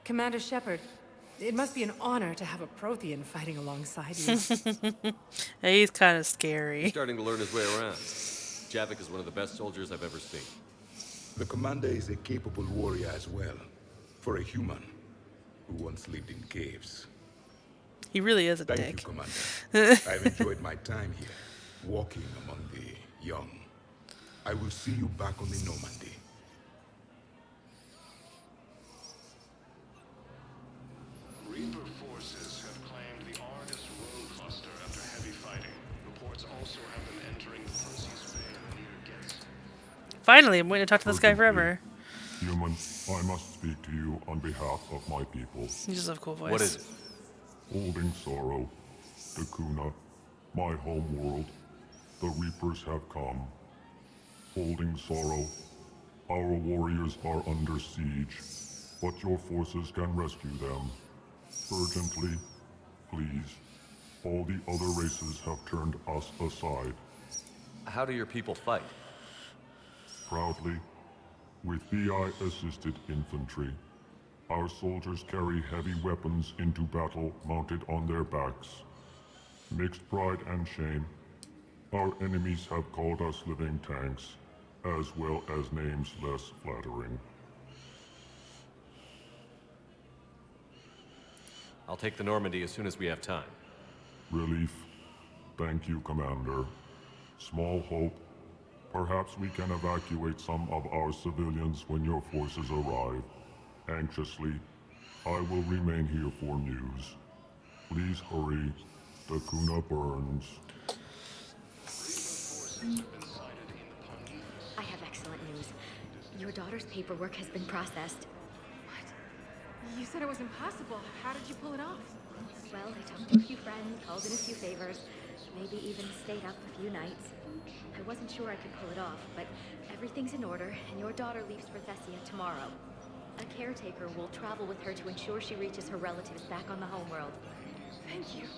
Commander Shepard, it must be an honor to have a Prothean fighting alongside you. He's kind of scary. He's starting to learn his way around. Javik is one of the best soldiers I've ever seen. The commander is a capable warrior as well, for a human who once lived in caves. He really is a dick. Thank you, Commander. I've enjoyed my time here, walking among the young. I will see you back on the Normandy. Reaper forces have claimed the Finally, I'm waiting to talk to this guy forever. Human, I must speak to you on behalf of my people. He just has a cool voice. What is it? Holding sorrow, Dakuna, my home world, the Reapers have come. Holding sorrow, our warriors are under siege, but your forces can rescue them. Urgently, please. All the other races have turned us aside. How do your people fight? Proudly, with BI-assisted infantry. Our soldiers carry heavy weapons into battle mounted on their backs. Mixed pride and shame, our enemies have called us living tanks, as well as names less flattering. I'll take the Normandy as soon as we have time. Relief. Thank you, Commander. Small hope. Perhaps we can evacuate some of our civilians when your forces arrive. Anxiously, I will remain here for news. Please hurry. Dakuna burns. I have excellent news. Your daughter's paperwork has been processed. You said it was impossible. How did you pull it off? Well, I talked to a few friends, called in a few favors, maybe even stayed up a few nights. I wasn't sure I could pull it off, but everything's in order, and your daughter leaves for Thessia tomorrow. A caretaker will travel with her to ensure she reaches her relatives back on the homeworld. Thank you.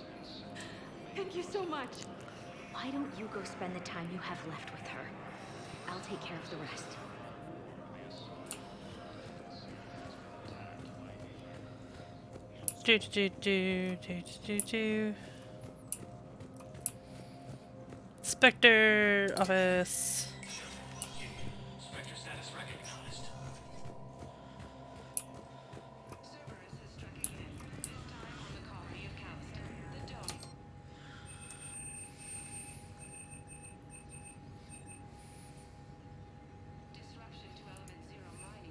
Thank you so much. Why don't you go spend the time you have left with her? I'll take care of the rest. Spectre office. Spectre status recognized.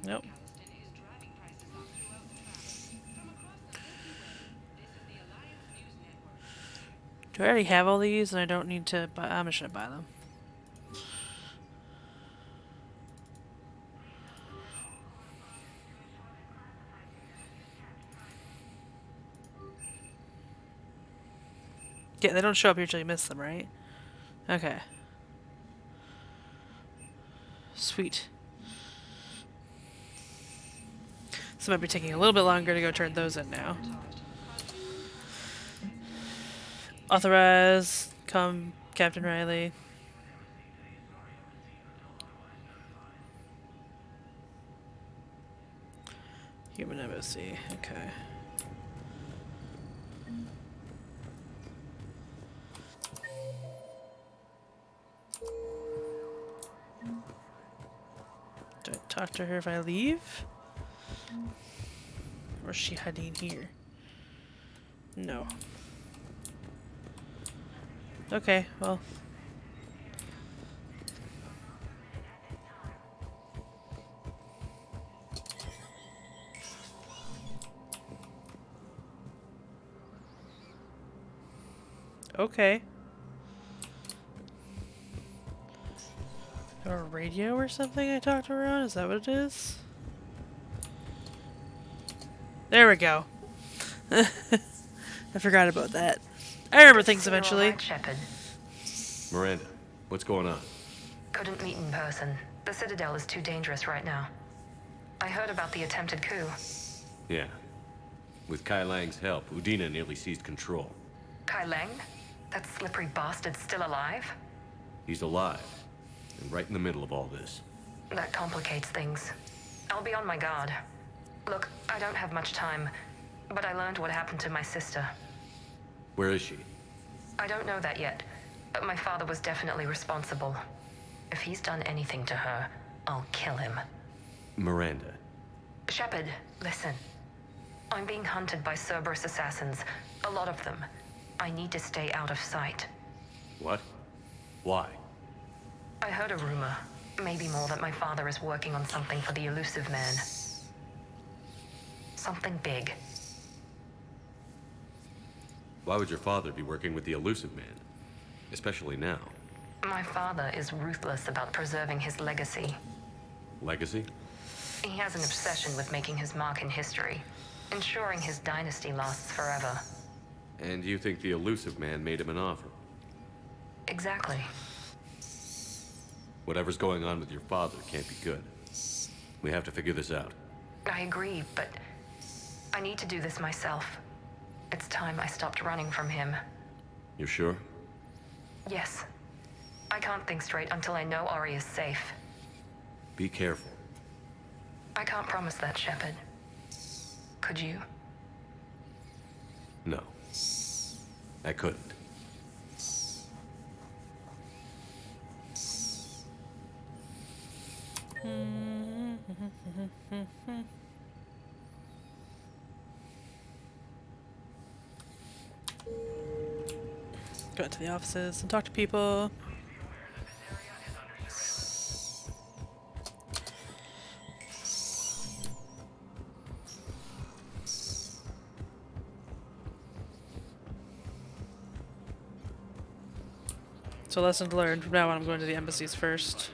Nope. Do I already have all these and I don't need to buy? I'm just gonna buy them. Yeah, they don't show up here till you miss them, right? Okay. Sweet. So it might be taking a little bit longer to go turn those in now. Authorize. Come, Captain Riley. Human embassy. Okay. Do I talk to her if I leave? Or is she hiding here? No. Okay, well. Okay. Or a radio or something I talked to her on? Is that what it is? There we go. I forgot about that. I remember things eventually. Shepard. Miranda, what's going on? Couldn't meet in person. The Citadel is too dangerous right now. I heard about the attempted coup. Yeah. With Kai Lang's help, Udina nearly seized control. Kai Lang? That slippery bastard's still alive? He's alive, and right in the middle of all this. That complicates things. I'll be on my guard. Look, I don't have much time, but I learned what happened to my sister. Where is she? I don't know that yet, but my father was definitely responsible. If he's done anything to her, I'll kill him. Miranda. Shepard, listen. I'm being hunted by Cerberus assassins. A lot of them. I need to stay out of sight. What? Why? I heard a rumor, maybe more, that my father is working on something for the Elusive Man. Something big. Why would your father be working with the Elusive Man? Especially now. My father is ruthless about preserving his legacy. Legacy? He has an obsession with making his mark in history, ensuring his dynasty lasts forever. And you think the elusive man made him an offer? Exactly. Whatever's going on with your father can't be good. We have to figure this out. I agree, but I need to do this myself. It's time I stopped running from him. You're sure? Yes. I can't think straight until I know Ari is safe. Be careful. I can't promise that, Shepard. Could you? No. I couldn't. Go to the offices and talk to people. So lessons learned. From now on, I'm going to the embassies first.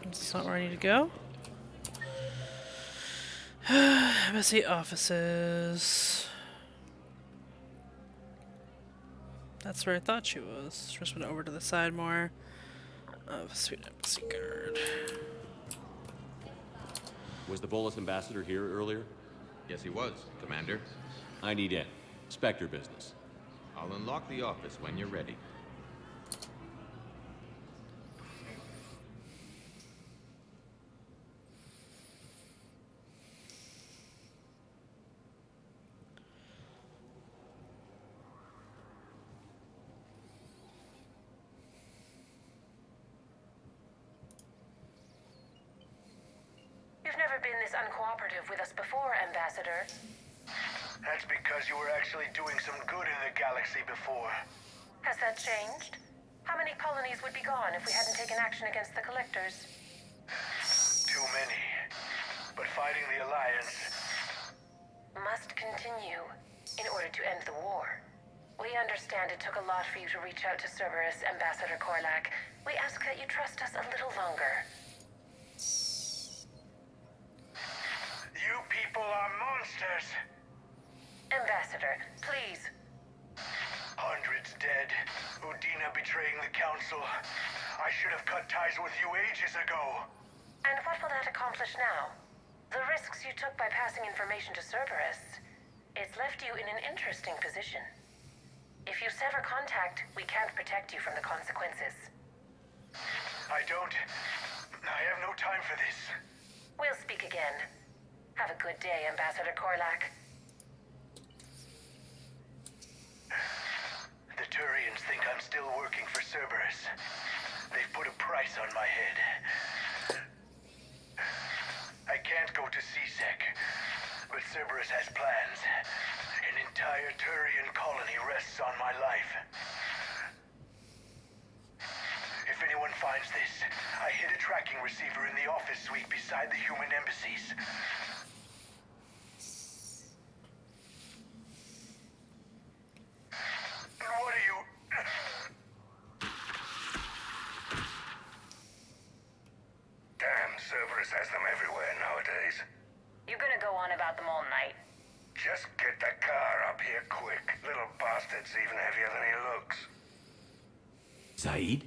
That's not where I need to go. Embassy offices. That's where I thought she was. Just went over to the side more. Sweet embassy guard. Was the Bolus ambassador here earlier? Yes, he was, Commander. I need in. Spectre business. I'll unlock the office when you're ready. You've never been this uncooperative with us before, Ambassador. That's because you were actually doing some good in the galaxy before. Has that changed? How many colonies would be gone if we hadn't taken action against the Collectors? Too many. But fighting the Alliance must continue in order to end the war. We understand it took a lot for you to reach out to Cerberus, Ambassador Korlak. We ask that you trust us a little longer. You people are monsters! Ambassador, please. Hundreds dead. Udina betraying the Council. I should have cut ties with you ages ago. And what will that accomplish now? The risks you took by passing information to Cerberus. It's left you in an interesting position. If you sever contact, we can't protect you from the consequences. I have no time for this. We'll speak again. Have a good day, Ambassador Korlak. The Turians think I'm still working for Cerberus. They've put a price on my head. I can't go to CSEC, but Cerberus has plans. An entire Turian colony rests on my life. If anyone finds this, I hid a tracking receiver in the office suite beside the human embassies. What are you... Damn, Cerberus has them everywhere nowadays. You gonna go on about them all night? Just get the car up here quick. Little bastard's even heavier than he looks. Saeed?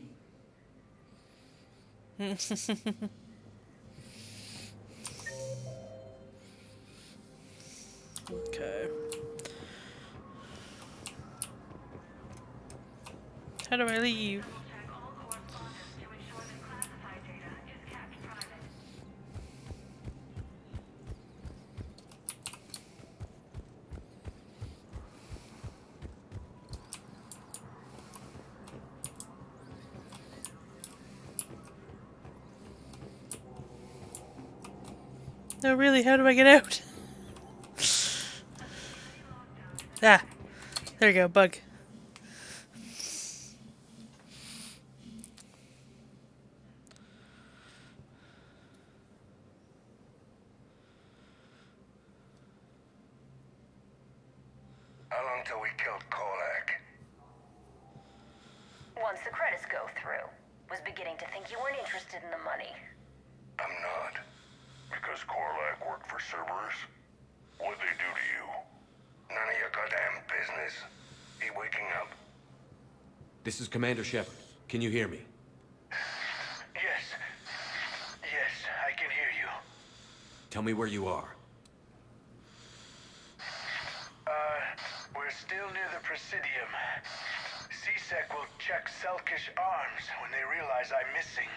Okay. How do I leave? No, really, how do I get out? Ah, there you go, bug. until we killed Korlak. Once the credits go through, was beginning to think you weren't interested in the money. I'm not. Because Korlak worked for Cerberus? What'd they do to you? None of your goddamn business. He waking up? This is Commander Shepard. Can you hear me? Yes. Yes, I can hear you. Tell me where you are. We're still near the Presidium. C-Sec will check Selkish arms when they realize I'm missing.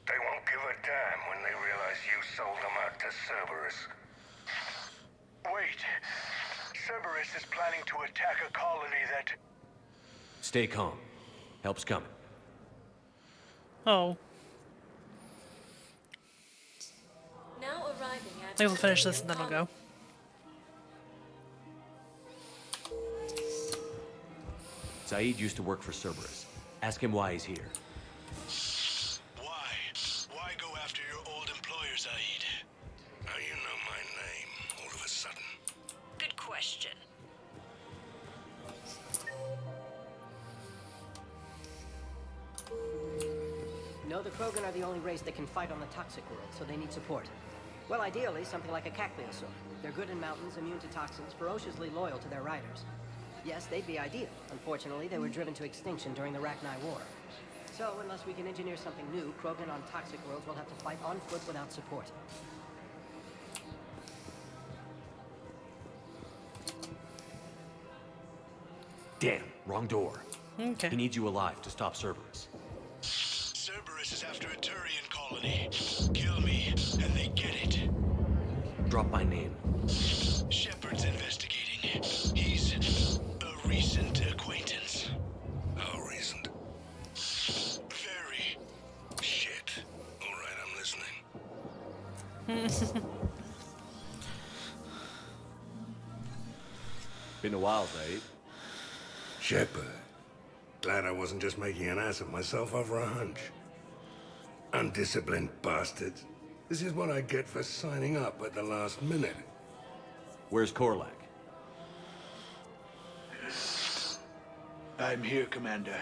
They won't give a damn when they realize you sold them out to Cerberus. Wait. Cerberus is planning to attack a colony that... Stay calm. Help's coming. Oh. Now arriving at... I think we'll finish this and then I'll go. Saeed used to work for Cerberus. Ask him why he's here. Why? Why go after your old employer, Zaid? How you know my name all of a sudden? Good question. No, the Krogan are the only race that can fight on the toxic world, so they need support. Well, ideally, something like a cacliosaur. They're good in mountains, immune to toxins, ferociously loyal to their riders. Yes, they'd be ideal. Unfortunately, they were driven to extinction during the Rachni War. So, unless we can engineer something new, Krogan on toxic worlds will have to fight on foot without support. Damn, wrong door. Okay. He needs you alive to stop Cerberus. Cerberus is after a Turian colony. Kill me, and they get it. Drop my name. Shepard's investigating. He's a recent acquaintance. How recent? Very. Shit. All right, I'm listening. Been a while, Zaid. Shepard. Glad I wasn't just making an ass of myself over a hunch. Undisciplined bastards. This is what I get for signing up at the last minute. Where's Korlak? I'm here, Commander.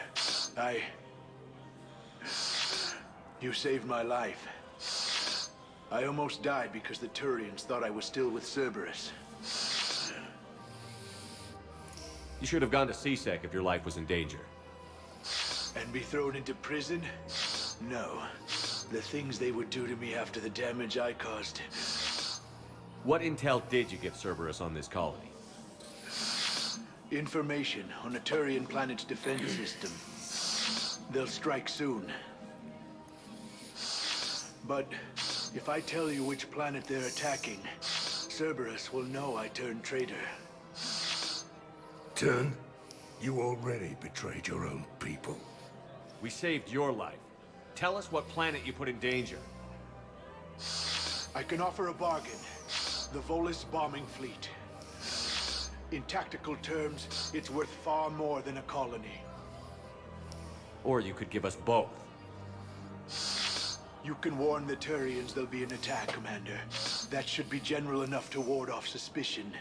You saved my life. I almost died because the Turians thought I was still with Cerberus. You should have gone to C-Sec if your life was in danger. And be thrown into prison? No. The things they would do to me after the damage I caused. What intel did you give Cerberus on this colony? Information on a Turian planet's defense system. They'll strike soon. But if I tell you which planet they're attacking, Cerberus will know I turned traitor. Turn? You already betrayed your own people. We saved your life. Tell us what planet you put in danger. I can offer a bargain. The Volus bombing fleet. In tactical terms, it's worth far more than a colony. Or you could give us both. You can warn the Turians there'll be an attack, Commander. That should be general enough to ward off suspicion.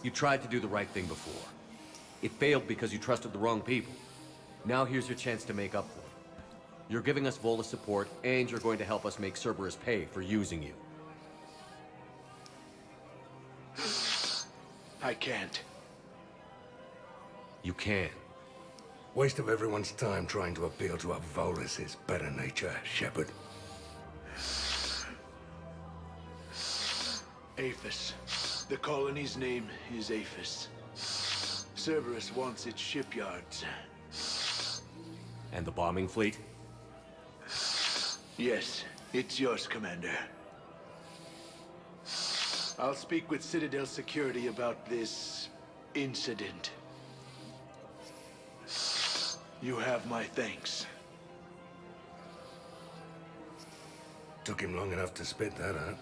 You tried to do the right thing before. It failed because you trusted the wrong people. Now here's your chance to make up for it. You're giving us Volus support, and you're going to help us make Cerberus pay for using you. I can't. You can. Waste of everyone's time trying to appeal to a Volus's better nature, Shepard. Aphis. The colony's name is Aphis. Cerberus wants its shipyards. And the bombing fleet? Yes, it's yours, Commander. I'll speak with Citadel Security about this incident. You have my thanks. Took him long enough to spit that out.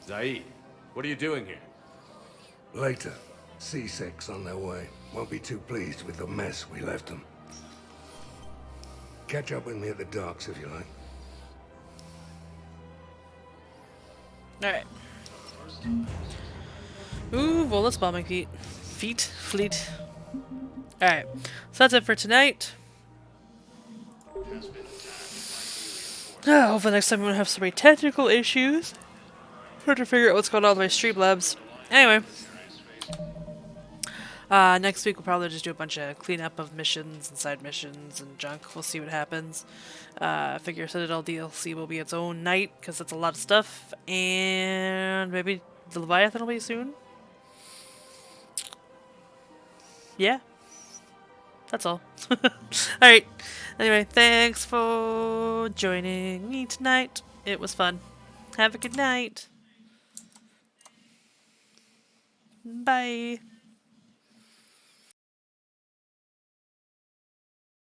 Zaid, what are you doing here? Later. C-Sec's on their way. Won't be too pleased with the mess we left them. Catch up with me at the docks if you like. Alright. Ooh, volus bombing feet. Fleet. Alright, so that's it for tonight. Hopefully next time we won't have so many technical issues. Trying to figure out what's going on with my Streamlabs. Anyway. Next week we'll probably just do a bunch of cleanup of missions and side missions and junk. We'll see what happens. Figure Citadel DLC will be its own night, because it's a lot of stuff. And maybe the Leviathan will be soon. Yeah. That's all. Alright. Anyway, thanks for joining me tonight. It was fun. Have a good night. Bye.